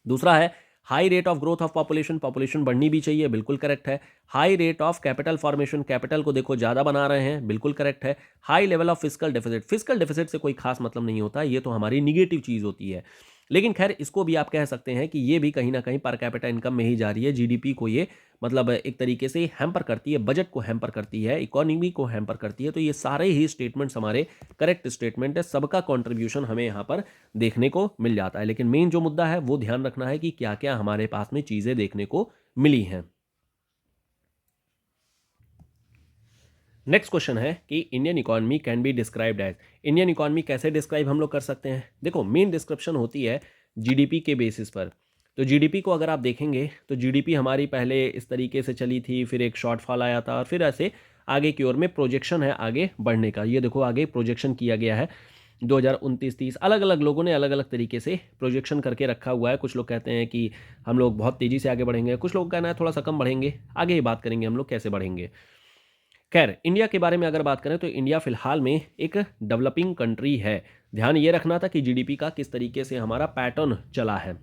दूसरा है high rate of growth of population, population बढ़नी भी चाहिए, बिल्कुल करेक्ट है। High rate of capital formation, capital को देखो ज़्यादा बना रहे हैं, बिल्कुल करेक्ट है। High level of fiscal deficit, fiscal deficit से कोई खास मतलब नहीं होता, ये तो हमारी निगेटिव चीज़ होती है। लेकिन खैर इसको भी आप कह सकते हैं कि ये भी कहीं ना कहीं पर कैपिटा इनकम में ही जा रही है। जीडीपी को ये मतलब एक तरीके से हैम्पर करती है, बजट को हैम्पर करती है, इकोनॉमी को हैम्पर करती है। तो ये सारे ही स्टेटमेंट्स हमारे करेक्ट स्टेटमेंट है, सबका कंट्रीब्यूशन हमें यहाँ पर देखने को मिल जाता है। लेकिन मेन जो मुद्दा है वो ध्यान रखना है कि क्या क्या हमारे पास में चीज़ें देखने को मिली हैं। नेक्स्ट क्वेश्चन है कि Indian economy can be described as. Indian economy कैसे डिस्क्राइब हम लोग कर सकते हैं। देखो मेन डिस्क्रिप्शन होती है जीडीपी के बेसिस पर। तो जीडीपी को अगर आप देखेंगे तो जीडीपी हमारी पहले इस तरीके से चली थी, फिर एक शॉर्टफॉल आया था और फिर ऐसे आगे की ओर में प्रोजेक्शन है आगे बढ़ने का। ये देखो आगे प्रोजेक्शन किया गया है 2029-30 अलग अलग लोगों ने अलग अलग तरीके से प्रोजेक्शन करके रखा हुआ है। कुछ लोग कहते हैं कि हम लोग बहुत तेज़ी से आगे बढ़ेंगे, कुछ लोग कहना है थोड़ा सा कम बढ़ेंगे। आगे ही बात करेंगे हम लोग कैसे बढ़ेंगे। खैर, इंडिया के बारे में अगर बात करें तो इंडिया फिलहाल में एक डेवलपिंग कंट्री है। ध्यान ये रखना था कि जीडीपी का किस तरीके से हमारा पैटर्न चला है।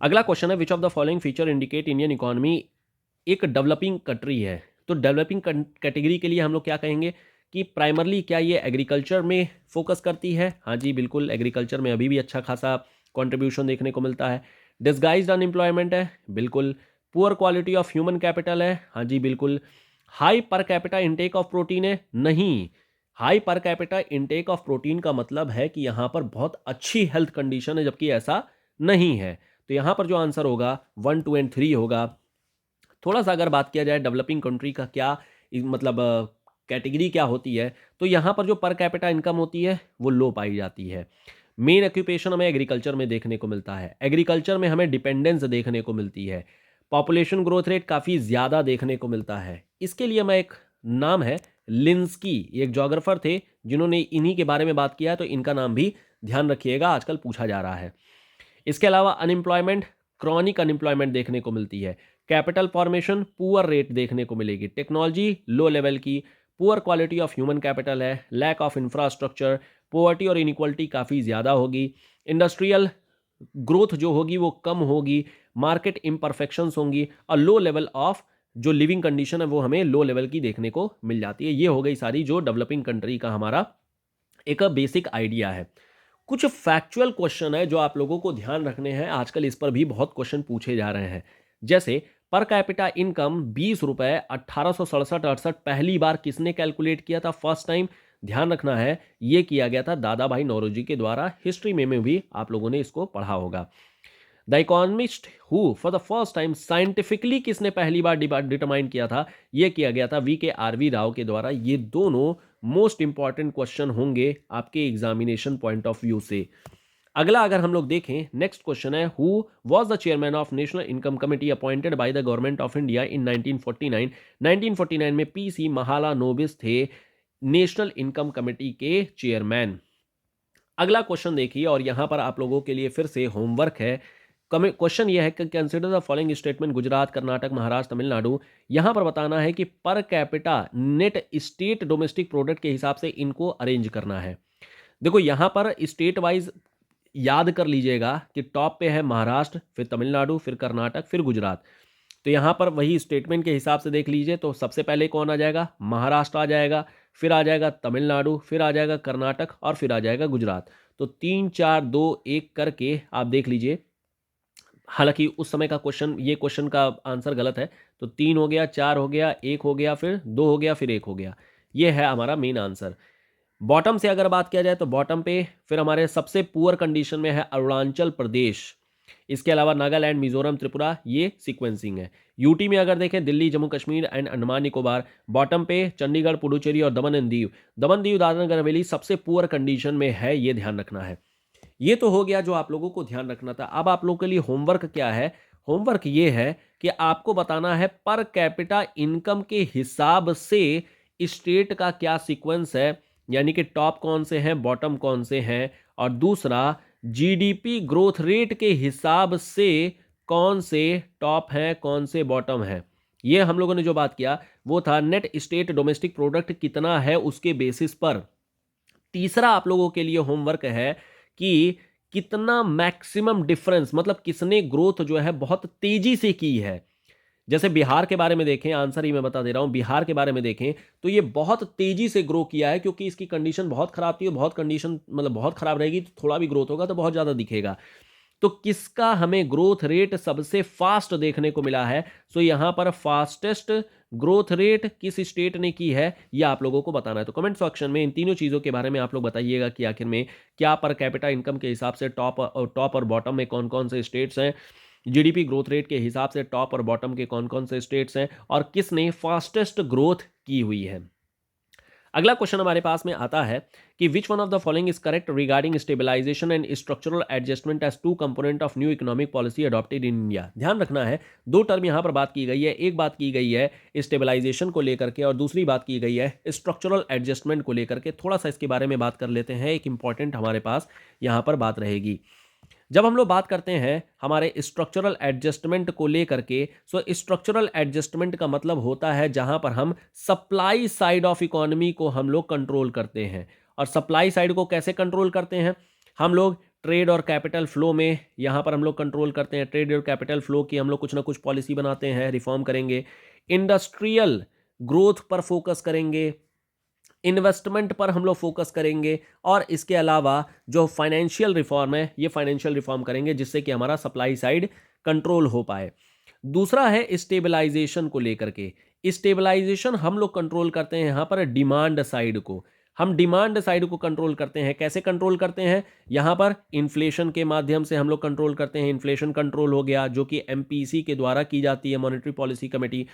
अगला क्वेश्चन है, विच of the following feature indicate Indian economy एक डेवलपिंग कंट्री है। तो डेवलपिंग कैटेगरी के लिए हम लोग क्या कहेंगे कि प्राइमरली क्या ये एग्रीकल्चर में फोकस करती है? हाँ जी बिल्कुल, एग्रीकल्चर में अभी भी अच्छा खासा कंट्रीब्यूशन देखने को मिलता है। डिस्गाइज्ड अनएम्प्लॉयमेंट है? बिल्कुल। Poor quality of human capital है? हाँ जी बिल्कुल। High per capita intake of protein है? नहीं। High per capita intake of protein का मतलब है कि यहाँ पर बहुत अच्छी हेल्थ कंडीशन है, जबकि ऐसा नहीं है। तो यहाँ पर जो आंसर होगा 1, 2 एंड 3 होगा। थोड़ा सा अगर बात किया जाए डेवलपिंग कंट्री का क्या मतलब कैटेगरी क्या होती है, तो यहाँ पर जो पर कैपिटा इनकम होती है वो लो पाई जाती है। मेन ऑक्यूपेशन हमें एग्रीकल्चर में देखने को मिलता है, एग्रीकल्चर में हमें डिपेंडेंस देखने को मिलती है। पॉपुलेशन ग्रोथ रेट काफ़ी ज़्यादा देखने को मिलता है। इसके लिए मैं एक नाम है लिंस्की, ये एक जोग्राफर थे जिन्होंने इन्हीं के बारे में बात किया है, तो इनका नाम भी ध्यान रखिएगा, आजकल पूछा जा रहा है। इसके अलावा अनएम्प्लॉयमेंट, क्रॉनिक अनएम्प्लॉयमेंट देखने को मिलती है। कैपिटल फॉर्मेशन पुअर रेट देखने को मिलेगी। टेक्नोलॉजी लो लेवल की। Poor quality of human capital है। Lack of infrastructure. पोवर्टी और इनइक्वालिटी काफ़ी ज़्यादा होगी। इंडस्ट्रियल ग्रोथ जो होगी वो कम होगी। मार्केट इम्परफेक्शंस होंगी और लो लेवल ऑफ जो लिविंग कंडीशन है वो हमें लो लेवल की देखने को मिल जाती है। ये हो गई सारी जो डेवलपिंग कंट्री का हमारा एक बेसिक आइडिया है। कुछ फैक्चुअल क्वेश्चन है जो आप लोगों को ध्यान रखने हैं, आजकल इस पर भी बहुत क्वेश्चन पूछे जा रहे हैं। जैसे पर कैपिटा इनकम 20 रुपए 1867-68 पहली बार किसने कैलकुलेट किया था फर्स्ट टाइम? ध्यान रखना है ये किया गया था दादा भाई नौरोजी के द्वारा। हिस्ट्री में भी आप लोगों ने इसको पढ़ा होगा। The economist who for the first time scientifically किसने पहली बार डिटरमाइन किया था? यह किया गया था VK RV राव के द्वारा। ये दोनों मोस्ट इंपॉर्टेंट क्वेश्चन होंगे आपके एग्जामिनेशन पॉइंट ऑफ व्यू से। अगला अगर हम लोग देखें, नेक्स्ट क्वेश्चन है, who was the chairman of national income committee appointed by the government of India in 1949? 1949 में PC महालानोबिस थे नेशनल इनकम कमेटी के चेयरमैन। अगला क्वेश्चन देखिए, और यहां पर आप लोगों के लिए फिर से होमवर्क है। क्वेश्चन यह है कि consider the following statement, Gujarat, Karnataka, Maharashtra, Tamil Nadu. यहां पर बताना है कि per capita net state domestic product के हिसाब से इनको अरेंज करना है। देखो यहां पर स्टेट वाइज याद कर लीजिएगा कि टॉप पे है महाराष्ट्र, फिर तमिलनाडु, फिर कर्नाटक, फिर गुजरात। तो यहाँ पर वही स्टेटमेंट के हिसाब से देख लीजिए, तो सबसे पहले कौन आ जाएगा? महाराष्ट्र आ जाएगा, फिर आ जाएगा तमिलनाडु, फिर आ जाएगा कर्नाटक और फिर आ जाएगा गुजरात। तो 3, 4, 2, 1 करके आप देख लीजिए। हालांकि उस समय का क्वेश्चन, ये क्वेश्चन का आंसर गलत है। तो 3 हो गया, 4 हो गया, 1 हो गया, फिर 2 हो गया, फिर 1 हो गया। ये है हमारा मेन आंसर। बॉटम से अगर बात किया जाए तो बॉटम पे फिर हमारे सबसे पुअर कंडीशन में है अरुणाचल प्रदेश। इसके अलावा नागालैंड, मिजोरम, त्रिपुरा, ये सीक्वेंसिंग है। यूटी में अगर देखें दिल्ली, जम्मू कश्मीर एंड अंडमान निकोबार। बॉटम पे चंडीगढ़, पुडुचेरी और दमन एंड दीव। दमन दीव दादरा नगर हवेली सबसे पुअर कंडीशन में है, ये ध्यान रखना है। ये तो हो गया जो आप लोगों को ध्यान रखना था। अब आप लोगों के लिए होमवर्क क्या है? होमवर्क ये है कि आपको बताना है पर कैपिटा इनकम के हिसाब से स्टेट का क्या सीक्वेंस है, यानी कि टॉप कौन से हैं, बॉटम कौन से हैं, और दूसरा जीडीपी ग्रोथ रेट के हिसाब से कौन से टॉप हैं, कौन से बॉटम हैं। ये हम लोगों ने जो बात किया वो था नेट स्टेट डोमेस्टिक प्रोडक्ट कितना है उसके बेसिस पर। तीसरा आप लोगों के लिए होमवर्क है कि कितना मैक्सिमम डिफरेंस, मतलब किसने ग्रोथ जो है बहुत तेजी से की है। जैसे बिहार के बारे में देखें, आंसर ही मैं बता दे रहा हूं, बिहार के बारे में देखें तो ये बहुत तेजी से ग्रो किया है, क्योंकि इसकी कंडीशन बहुत खराब थी। बहुत कंडीशन मतलब बहुत खराब रहेगी तो थोड़ा भी ग्रोथ होगा तो बहुत ज्यादा दिखेगा। तो किसका हमें ग्रोथ रेट सबसे फास्ट देखने को मिला है? सो यहां पर फास्टेस्ट ग्रोथ रेट किस स्टेट ने की है, यह आप लोगों को बताना है। तो कमेंट सेक्शन में इन तीनों चीजों के बारे में आप लोग बताइएगा कि आखिर में क्या पर कैपिटा इनकम के हिसाब से टॉप और बॉटम में कौन कौन से स्टेट्स हैं, जीडीपी ग्रोथ रेट के हिसाब से टॉप और बॉटम के कौन कौन से स्टेट्स हैं, और किसने फास्टेस्ट ग्रोथ की हुई है। अगला क्वेश्चन हमारे पास में आता है कि which one of the following is correct regarding stabilisation and structural adjustment as two component of new economic policy adopted in India. ध्यान रखना है, दो टर्म यहां पर बात की गई है, एक बात की गई है स्टेबलाइजेशन को लेकर के और दूसरी बात की गई है स्ट्रक्चरल एडजस्टमेंट को लेकर के। थोड़ा सा इसके बारे में बात कर लेते हैं, एक इंपॉर्टेंट हमारे पास यहां पर बात रहेगी। जब हम लोग बात करते हैं हमारे स्ट्रक्चरल एडजस्टमेंट को लेकर के, सो स्ट्रक्चरल एडजस्टमेंट का मतलब होता है जहां पर हम सप्लाई साइड ऑफ इकोनॉमी को हम लोग कंट्रोल करते हैं। और सप्लाई साइड को कैसे कंट्रोल करते हैं हम लोग? ट्रेड और कैपिटल फ्लो में यहां पर हम लोग कंट्रोल करते हैं। ट्रेड और कैपिटल फ्लो की हम लोग कुछ ना कुछ पॉलिसी बनाते हैं, रिफॉर्म करेंगे। इंडस्ट्रियल ग्रोथ पर फोकस करेंगे, इन्वेस्टमेंट पर हम लोग फोकस करेंगे, और इसके अलावा जो फाइनेंशियल रिफॉर्म है ये फाइनेंशियल रिफॉर्म करेंगे जिससे कि हमारा सप्लाई साइड कंट्रोल हो पाए। दूसरा है स्टेबलाइजेशन को लेकर के। स्टेबलाइजेशन हम लोग कंट्रोल करते हैं यहां पर डिमांड साइड को। हम डिमांड साइड को कंट्रोल करते हैं। कैसे कंट्रोल करते हैं? यहां पर इन्फ्लेशन के माध्यम से हम लोग कंट्रोल करते हैं। इन्फ्लेशन कंट्रोल हो गया जो कि एमपीसी के द्वारा की जाती है, मॉनेटरी पॉलिसी कमेटी।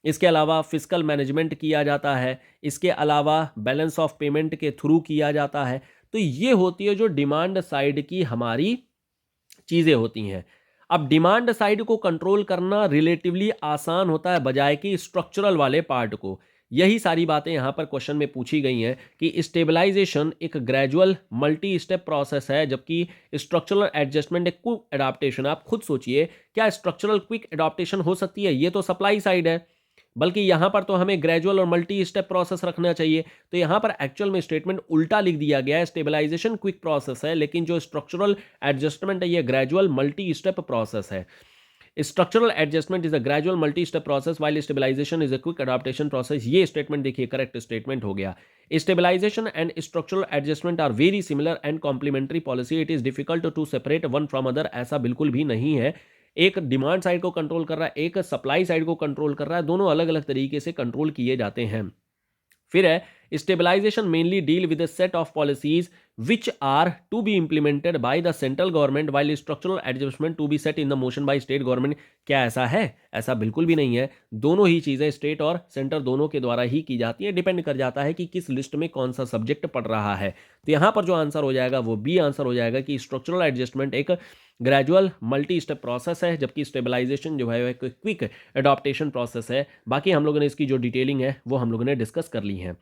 इसके अलावा फिस्कल मैनेजमेंट किया जाता है। इसके अलावा बैलेंस ऑफ पेमेंट के थ्रू किया जाता है। तो ये होती है जो डिमांड साइड की हमारी चीज़ें होती हैं। अब डिमांड साइड को कंट्रोल करना रिलेटिवली आसान होता है बजाय कि स्ट्रक्चरल वाले पार्ट को। यही सारी बातें यहां पर क्वेश्चन में पूछी गई हैं कि स्टेबलाइजेशन एक ग्रेजुअल मल्टी स्टेप प्रोसेस है जबकि स्ट्रक्चरल एडजस्टमेंट एक क्विक एडाप्टेशन। आप खुद सोचिए, क्या स्ट्रक्चरल क्विक एडाप्टेशन हो सकती है? ये तो सप्लाई साइड है, बल्कि यहां पर तो हमें ग्रेजुअल और मल्टी स्टेप प्रोसेस रखना चाहिए। तो यहां पर एक्चुअल में स्टेटमेंट उल्टा लिख दिया गया है। स्टेबलाइजेशन क्विक प्रोसेस है लेकिन जो स्ट्रक्चरल एडजस्टमेंट है ये ग्रेजुअल मल्टी स्टेप प्रोसेस है। Structural adjustment is a gradual multi step process while stabilisation is a quick adaptation process. ये स्टेटमेंट देखिए करेक्ट स्टेटमेंट हो गया। Stabilisation and structural adjustment are very similar and complementary policy. It is difficult to separate one from other. ऐसा बिल्कुल भी नहीं है। एक डिमांड साइड को कंट्रोल कर रहा है, एक सप्लाई साइड को कंट्रोल कर रहा है, दोनों अलग अलग तरीके से कंट्रोल किए जाते हैं। फिर है stabilisation mainly deal with a set of policies which are to be implemented by the central government while structural adjustment to be set in the motion by state government. क्या ऐसा है? ऐसा बिल्कुल भी नहीं है। दोनों ही चीजें स्टेट और सेंटर दोनों के द्वारा ही की जाती है। डिपेंड कर जाता है कि किस लिस्ट में कौन सा सब्जेक्ट पढ़ रहा है। तो यहां पर जो आंसर हो जाएगा वो बी आंसर हो जाएगा कि स्ट्रक्चरल एडजस्टमेंट एक ग्रेजुअल मल्टी स्टेप प्रोसेस है जबकि स्टेबलाइजेशन जो है एक क्विक एडॉप्टेशन प्रोसेस है। बाकी हम लोगों ने इसकी जो डिटेलिंग है वो हम लोगों ने डिस्कस कर ली है।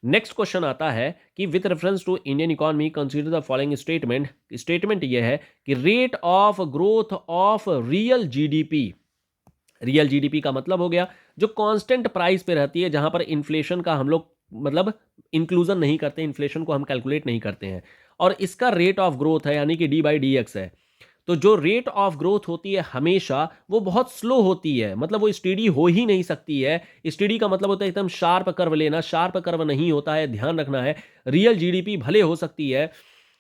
नेक्स्ट क्वेश्चन आता है कि with reference to Indian economy consider the following statement. Statement यह है कि rate of growth of real GDP. Real GDP का मतलब हो गया जो कांस्टेंट प्राइस पे रहती है, जहां पर इन्फ्लेशन का हम लोग मतलब इंक्लूजन नहीं करते, इन्फ्लेशन को हम कैलकुलेट नहीं करते हैं, और इसका रेट ऑफ ग्रोथ है यानी कि डी/dx है। तो जो रेट ऑफ ग्रोथ होती है हमेशा वो बहुत स्लो होती है, मतलब वो स्टेडी हो ही नहीं सकती है। स्टेडी का मतलब होता है एकदम शार्प कर्व लेना, शार्प कर्व नहीं होता है, ध्यान रखना है। रियल जीडीपी भले हो सकती है,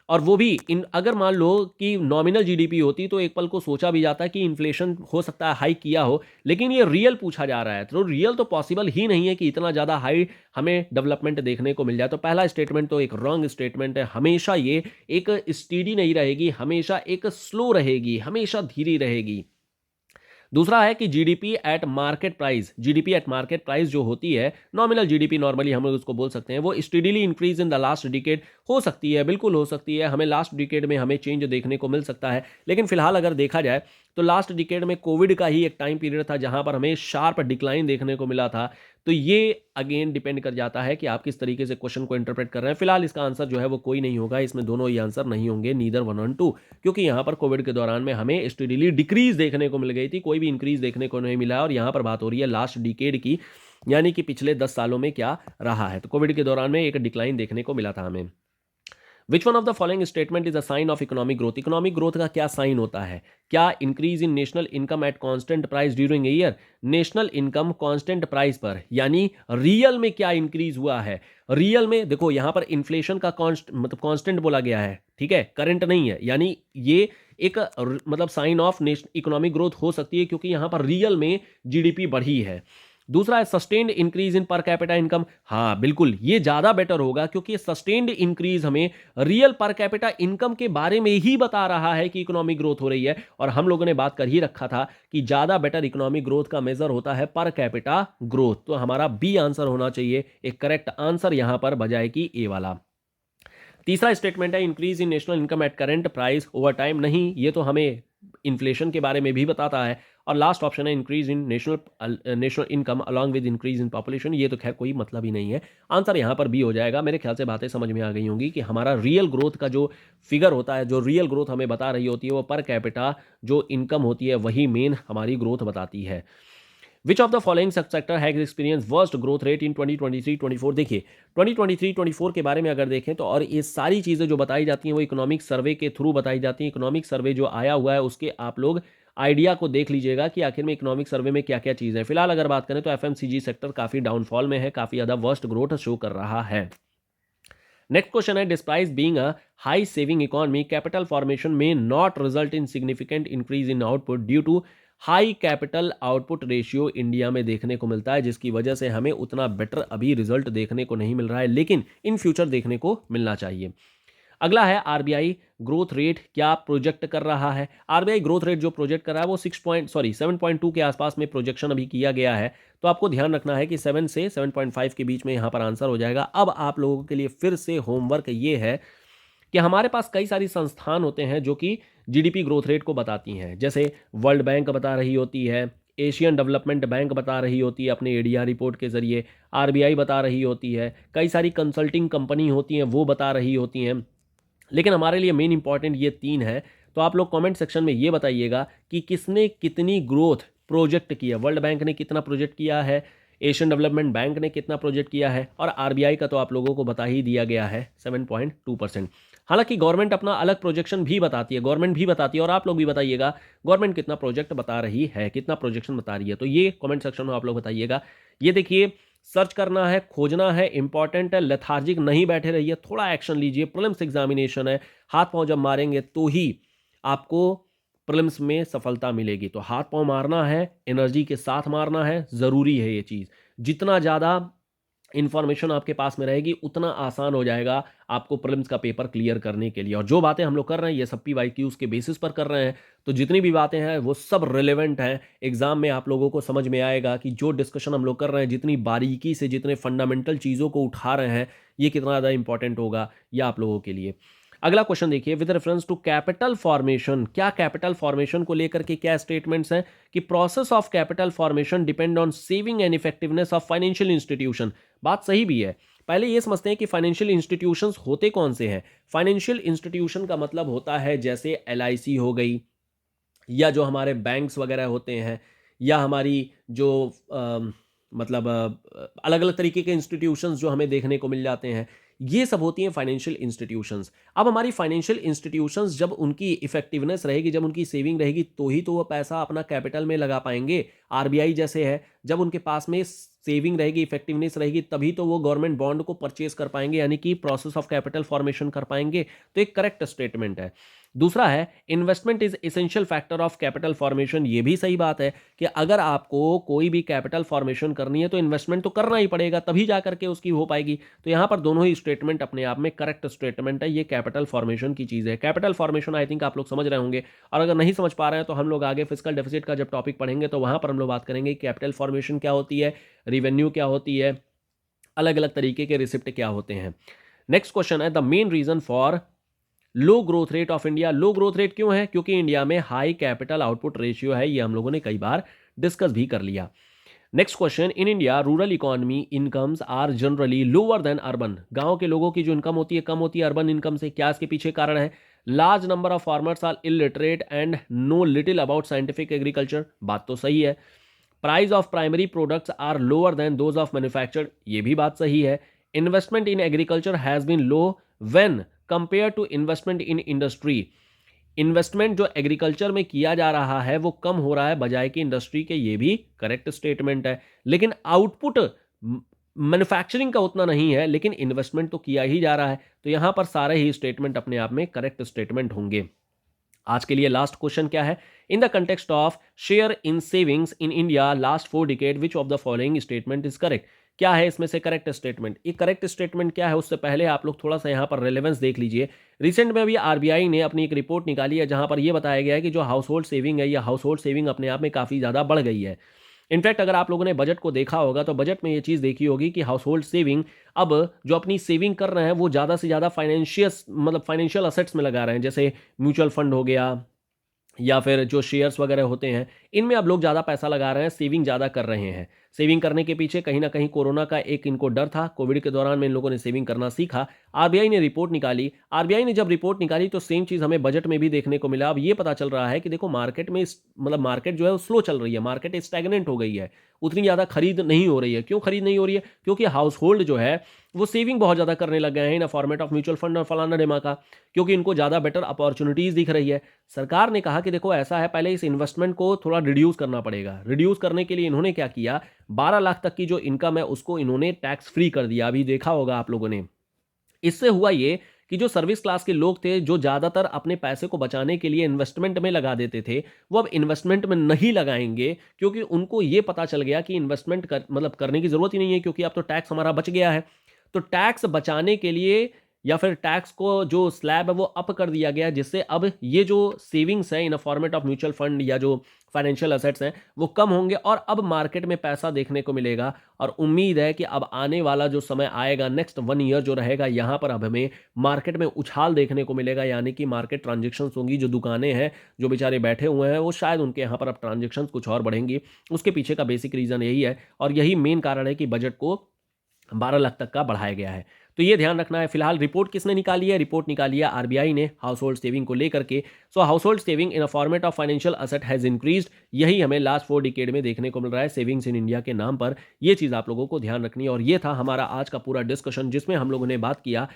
और वो भी इन अगर मान लो कि नॉमिनल जीडीपी होती तो एक पल को सोचा भी जाता है कि इन्फ्लेशन हो सकता है हाई किया हो, लेकिन ये रियल पूछा जा रहा है तो रियल तो पॉसिबल ही नहीं है कि इतना ज़्यादा हाई हमें डेवलपमेंट देखने को मिल जाए। तो पहला स्टेटमेंट तो एक रॉन्ग स्टेटमेंट है। हमेशा ये एक स्टीडी नहीं रहेगी, हमेशा एक स्लो रहेगी, हमेशा धीरे रहेगी। दूसरा है कि GDP at market price. GDP at market price जो होती है, नॉमिनल जीडीपी नॉर्मली हम लोग उसको बोल सकते हैं, वो steadily increase in the last decade. हो सकती है, बिल्कुल हो सकती है, हमें लास्ट डिकेड में हमें चेंज देखने को मिल सकता है। लेकिन फिलहाल अगर देखा जाए तो लास्ट डिकेड में कोविड का ही एक टाइम पीरियड था जहां पर हमें शार्प डिक्लाइन देखने को मिला था। तो ये अगेन डिपेंड कर जाता है कि आप किस तरीके से क्वेश्चन को इंटरप्रेट कर रहे हैं। फिलहाल इसका आंसर जो है वो कोई नहीं होगा, इसमें दोनों ही आंसर नहीं होंगे, नीदर 1 और 2, क्योंकि यहाँ पर कोविड के दौरान में हमें स्टेडीली डिक्रीज देखने को मिल गई थी, कोई भी इंक्रीज देखने को नहीं मिला। और यहाँ पर बात हो रही है लास्ट डिकेड की, यानी कि पिछले 10 सालों में क्या रहा है। तो कोविड के दौरान में एक डिक्लाइन देखने को मिला था हमें। Which one of the following statement is a sign of economic growth. Economic growth का क्या साइन होता है? क्या increase in national income at constant price during a year. National income constant price पर, यानी रियल में क्या इंक्रीज हुआ है। रियल में देखो यहां पर इन्फ्लेशन का मतलब कांस्टेंट बोला गया है, ठीक है, करंट नहीं है, यानी ये एक मतलब साइन ऑफ इकोनॉमिक ग्रोथ हो सकती है क्योंकि यहां पर रियल में जीडीपी बढ़ी है। दूसरा है सस्टेन्ड इंक्रीज इन पर कैपिटा इनकम। हाँ बिल्कुल, ये ज्यादा बेटर होगा क्योंकि सस्टेन्ड इंक्रीज हमें रियल पर कैपिटा इनकम के बारे में ही बता रहा है कि इकोनॉमिक ग्रोथ हो रही है, और हम लोगों ने बात कर ही रखा था कि ज्यादा बेटर इकोनॉमिक ग्रोथ का मेजर होता है पर कैपिटा ग्रोथ। तो हमारा बी आंसर होना चाहिए एक करेक्ट आंसर यहां पर, बजाय कि ए वाला। तीसरा स्टेटमेंट है increase in national income at current price over time. नहीं, ये तो हमें इन्फ्लेशन के बारे में भी बताता है। और लास्ट ऑप्शन है increase in national income along with increase in population. ये तो खैर कोई मतलब ही नहीं है, आंसर यहाँ पर बी हो जाएगा। मेरे ख्याल से बातें समझ में आ गई होंगी कि हमारा रियल ग्रोथ का जो फिगर होता है, जो रियल ग्रोथ हमें बता रही होती है, वो पर कैपिटा जो इनकम होती है वही मेन हमारी ग्रोथ बताती है। विच of the following sector has experience worst growth rate in 2023-24? देखिए 2023-24 के बारे में अगर देखें तो, और ये सारी चीज़ें जो बताई जाती हैं वो इकोनॉमिक सर्वे के थ्रू बताई जाती हैं। इकोनॉमिक सर्वे जो आया हुआ है उसके आप लोग आइडिया को देख लीजिएगा कि आखिर में इकोनॉमिक सर्वे में क्या क्या चीज़ है। फिलहाल अगर बात करें तो एफएमसीजी सेक्टर काफ़ी डाउनफॉल में है, काफ़ी ज़्यादा वर्स्ट ग्रोथ शो कर रहा है। नेक्स्ट क्वेश्चन है despite being a high saving economy capital formation में not result in significant increase in output due to high capital output ratio India में देखने को मिलता है, जिसकी वजह से हमें उतना बेटर अभी रिजल्ट देखने को नहीं मिल रहा है, लेकिन इन फ्यूचर देखने को मिलना चाहिए। अगला है आरबीआई ग्रोथ रेट क्या प्रोजेक्ट कर रहा है। आरबीआई ग्रोथ रेट जो प्रोजेक्ट कर रहा है वो 7.2 के आसपास में प्रोजेक्शन अभी किया गया है। तो आपको ध्यान रखना है कि 7 से 7.5 के बीच में यहाँ पर आंसर हो जाएगा। अब आप लोगों के लिए फिर से होमवर्क ये है कि हमारे पास कई सारी संस्थान होते हैं जो कि जीडीपी ग्रोथ रेट को बताती हैं, जैसे वर्ल्ड बैंक बता रही होती है, एशियन डेवलपमेंट बैंक बता रही होती है अपने एडीआर रिपोर्ट के जरिए, आरबीआई बता रही होती है, कई सारी कंसल्टिंग कंपनी होती हैं वो बता रही होती हैं। लेकिन हमारे लिए मेन इंपॉर्टेंट ये तीन है। तो आप लोग कमेंट सेक्शन में ये बताइएगा कि किसने कितनी ग्रोथ प्रोजेक्ट किया। वर्ल्ड बैंक ने कितना प्रोजेक्ट किया है, एशियन डेवलपमेंट बैंक ने कितना प्रोजेक्ट किया है, और आरबीआई का तो आप लोगों को बता ही दिया गया है 7.2%। हालांकि गवर्नमेंट अपना अलग प्रोजेक्शन भी बताती है, गवर्नमेंट भी बताती है, और आप लोग भी बताइएगा गवर्नमेंट कितना प्रोजेक्ट बता रही है, कितना प्रोजेक्शन बता रही है। तो ये कमेंट सेक्शन में आप लोग बताइएगा। ये देखिए, सर्च करना है, खोजना है, इंपॉर्टेंट है, लेथार्जिक नहीं बैठे रहिए, थोड़ा एक्शन लीजिए। प्रीलिम्स एग्जामिनेशन है, हाथ पांव जब मारेंगे तो ही आपको प्रीलिम्स में सफलता मिलेगी। तो हाथ पांव मारना है, एनर्जी के साथ मारना है, जरूरी है ये चीज। जितना ज्यादा इंफॉर्मेशन आपके पास में रहेगी उतना आसान हो जाएगा आपको प्रीलिम्स का पेपर क्लियर करने के लिए। और जो बातें हम लोग कर रहे हैं ये सब PYQs के बेसिस पर कर रहे हैं, तो जितनी भी बातें हैं वो सब रिलेवेंट हैं। एग्जाम में आप लोगों को समझ में आएगा कि जो डिस्कशन हम लोग कर रहे हैं, जितनी बारीकी से, जितने फंडामेंटल चीज़ों को उठा रहे हैं, ये कितना ज़्यादा इंपॉर्टेंट होगा ये आप लोगों के लिए। अगला क्वेश्चन देखिए, with reference to capital formation, क्या कैपिटल फॉर्मेशन को लेकर के क्या स्टेटमेंट्स हैं कि process of capital formation depend on saving and effectiveness of financial institution. बात सही भी है। पहले ये समझते हैं कि फाइनेंशियल इंस्टीट्यूशंस होते कौन से हैं। फाइनेंशियल इंस्टीट्यूशन का मतलब होता है जैसे LIC हो गई, या जो हमारे बैंक्स वगैरह होते हैं, या हमारी जो मतलब अलग अलग तरीके के इंस्टीट्यूशंस जो हमें देखने को मिल जाते हैं, ये सब होती हैं फाइनेंशियल इंस्टीट्यूशंस। अब हमारी फाइनेंशियल इंस्टीट्यूशंस जब उनकी इफेक्टिवनेस रहेगी, जब उनकी सेविंग रहेगी, तो ही तो वो पैसा अपना कैपिटल में लगा पाएंगे। आरबीआई जैसे है, जब उनके पास में सेविंग रहेगी, इफेक्टिवनेस रहेगी, तभी तो वो गवर्नमेंट बॉन्ड को परचेज कर पाएंगे, यानी कि प्रोसेस ऑफ कैपिटल फॉर्मेशन कर पाएंगे। तो एक करेक्ट स्टेटमेंट है। दूसरा है investment is essential factor of capital formation. ये भी सही बात है कि अगर आपको कोई भी कैपिटल फॉर्मेशन करनी है तो इन्वेस्टमेंट तो करना ही पड़ेगा, तभी जा करके उसकी हो पाएगी। तो यहां पर दोनों ही स्टेटमेंट अपने आप में करेक्ट स्टेटमेंट है। ये कैपिटल फॉर्मेशन की चीज है। कैपिटल फॉर्मेशन आई थिंक आप लोग समझ रहे होंगे, और अगर नहीं समझ पा रहे हैं तो हम लोग आगे फिस्कल डेफिसिट का जब टॉपिक पढ़ेंगे तो वहां पर हम लोग बात करेंगे कैपिटल फॉर्मेशन क्या होती है, रिवेन्यू क्या होती है, अलग अलग तरीके के रिसिप्ट क्या होते हैं। नेक्स्ट क्वेश्चन है the main reason for low growth rate of India. Low growth rate क्यों है? क्योंकि इंडिया में हाई कैपिटल आउटपुट रेशियो है। ये हम लोगों ने कई बार डिस्कस भी कर लिया। Next question, in India rural economy incomes are generally lower than urban. गांव के लोगों की जो इनकम होती है कम होती है अर्बन इनकम से। क्या इसके पीछे कारण है? Large number of farmers are illiterate and know little about scientific agriculture. बात तो सही है। Price of primary products are lower than those of manufactured. ये भी बात सही है। Investment in agriculture has been low when compare to investment in industry. Investment जो एग्रीकल्चर में किया जा रहा है वो कम हो रहा है बजाय कि इंडस्ट्री के। ये भी करेक्ट स्टेटमेंट है। लेकिन आउटपुट मैन्युफैक्चरिंग का उतना नहीं है, लेकिन इन्वेस्टमेंट तो किया ही जा रहा है। तो यहां पर सारे ही स्टेटमेंट अपने आप में करेक्ट स्टेटमेंट होंगे। आज के लिए लास्ट क्वेश्चन क्या है? In the context of share in savings in India last 4 decade which of the following statement is correct? क्या है इसमें से करेक्ट स्टेटमेंट? ये करेक्ट स्टेटमेंट क्या है उससे पहले आप लोग थोड़ा सा यहाँ पर रेलेवेंस देख लीजिए। रिसेंट में अभी आरबीआई ने अपनी एक रिपोर्ट निकाली है जहाँ पर यह बताया गया है कि जो हाउस होल्ड सेविंग है या हाउस होल्ड सेविंग अपने आप में काफ़ी ज़्यादा बढ़ गई है। इनफैक्ट अगर आप लोगों ने बजट को देखा होगा तो बजट में ये चीज़ देखी होगी कि हाउस होल्ड सेविंग अब जो अपनी सेविंग कर रहे हैं वो ज़्यादा से ज़्यादा फाइनेंशियल असेट्स में लगा रहे हैं, जैसे म्यूचुअल फंड हो गया या फिर जो शेयर्स वगैरह होते हैं, इनमें अब लोग ज़्यादा पैसा लगा रहे हैं, सेविंग ज़्यादा कर रहे हैं। सेविंग करने के पीछे कहीं न कहीं कोरोना का एक इनको डर था, कोविड के दौरान में इन लोगों ने सेविंग करना सीखा। आरबीआई ने रिपोर्ट निकाली, आरबीआई ने जब रिपोर्ट निकाली तो सेम चीज़ हमें बजट में भी देखने को मिला। अब ये पता चल रहा है कि देखो मार्केट में मार्केट जो है वो स्लो चल रही है, मार्केट स्टैग्नेंट हो गई है, उतनी ज़्यादा खरीद नहीं हो रही है। क्यों खरीद नहीं हो रही है? क्योंकि हाउस होल्ड जो है वो सेविंग बहुत ज़्यादा करने लग गए हैं इन फॉर्मेट ऑफ म्यूचुअल फंड और फलाना ढिमाका, क्योंकि इनको ज़्यादा बेटर अपॉर्चुनिटीज़ दिख रही है। सरकार ने कहा कि देखो ऐसा है, पहले इस इन्वेस्टमेंट को थोड़ा रिड्यूस करना पड़ेगा। रिड्यूस करने के लिए इन्होंने क्या किया, 12 लाख तक की जो इनकम है उसको इन्होंने टैक्स फ्री कर दिया। अभी देखा होगा आप लोगों ने। इससे हुआ ये कि जो सर्विस क्लास के लोग थे, जो ज़्यादातर अपने पैसे को बचाने के लिए इन्वेस्टमेंट में लगा देते थे, वो अब इन्वेस्टमेंट में नहीं लगाएंगे, क्योंकि उनको ये पता चल गया कि इन्वेस्टमेंट करने की ज़रूरत ही नहीं है, क्योंकि अब तो टैक्स हमारा बच गया है। तो टैक्स बचाने के लिए या फिर टैक्स को जो स्लैब है वो अप कर दिया गया, जिससे अब ये जो सेविंग्स है in a format of mutual fund या जो फाइनेंशियल असेट्स हैं वो कम होंगे और अब मार्केट में पैसा देखने को मिलेगा। और उम्मीद है कि अब आने वाला जो समय आएगा, नेक्स्ट 1 ईयर जो रहेगा, यहाँ पर अब हमें मार्केट में उछाल देखने को मिलेगा, यानी कि मार्केट ट्रांजेक्शन्स होंगी। जो दुकानें हैं, जो बेचारे बैठे हुए हैं, वो शायद उनके यहाँ पर अब ट्रांजेक्शन्स कुछ और बढ़ेंगी। उसके पीछे का बेसिक रीज़न यही है और यही मेन कारण है कि बजट को 12 लाख तक का बढ़ाया गया है। तो ये ध्यान रखना है। फिलहाल रिपोर्ट किसने निकाली है? रिपोर्ट निकाली है आरबीआई ने हाउस होल्ड सेविंग को लेकर के। So household saving in a format of financial asset has increased. यही हमें लास्ट 4 डिकेड में देखने को मिल रहा है सेविंग्स इन इंडिया के नाम पर। ये चीज़ आप लोगों को ध्यान रखनी है। और ये था हमारा आज का पूरा डिस्कशन, जिसमें हम लोगों ने बात किया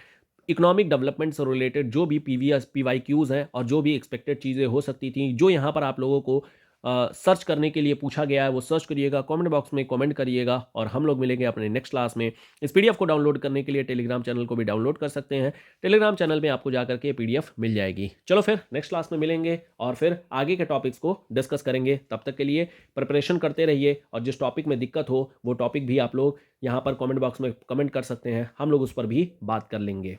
इकोनॉमिक डेवलपमेंट से रिलेटेड जो भी पीवीएस पीवाईक्यूज हैं और जो भी एक्सपेक्टेड चीज़ें हो सकती थी, जो यहाँ पर आप लोगों को सर्च करने के लिए पूछा गया है, वो सर्च करिएगा, कमेंट बॉक्स में कमेंट करिएगा और हम लोग मिलेंगे अपने नेक्स्ट क्लास में। इस पीडीएफ को डाउनलोड करने के लिए टेलीग्राम चैनल को भी डाउनलोड कर सकते हैं। टेलीग्राम चैनल में आपको जाकर के पीडीएफ मिल जाएगी। चलो फिर नेक्स्ट क्लास में मिलेंगे और फिर आगे के टॉपिक्स को डिस्कस करेंगे। तब तक के लिए प्रिपरेशन करते रहिए और जिस टॉपिक में दिक्कत हो वो टॉपिक भी आप लोग यहाँ पर कमेंट बॉक्स में कमेंट कर सकते हैं, हम लोग उस पर भी बात कर लेंगे।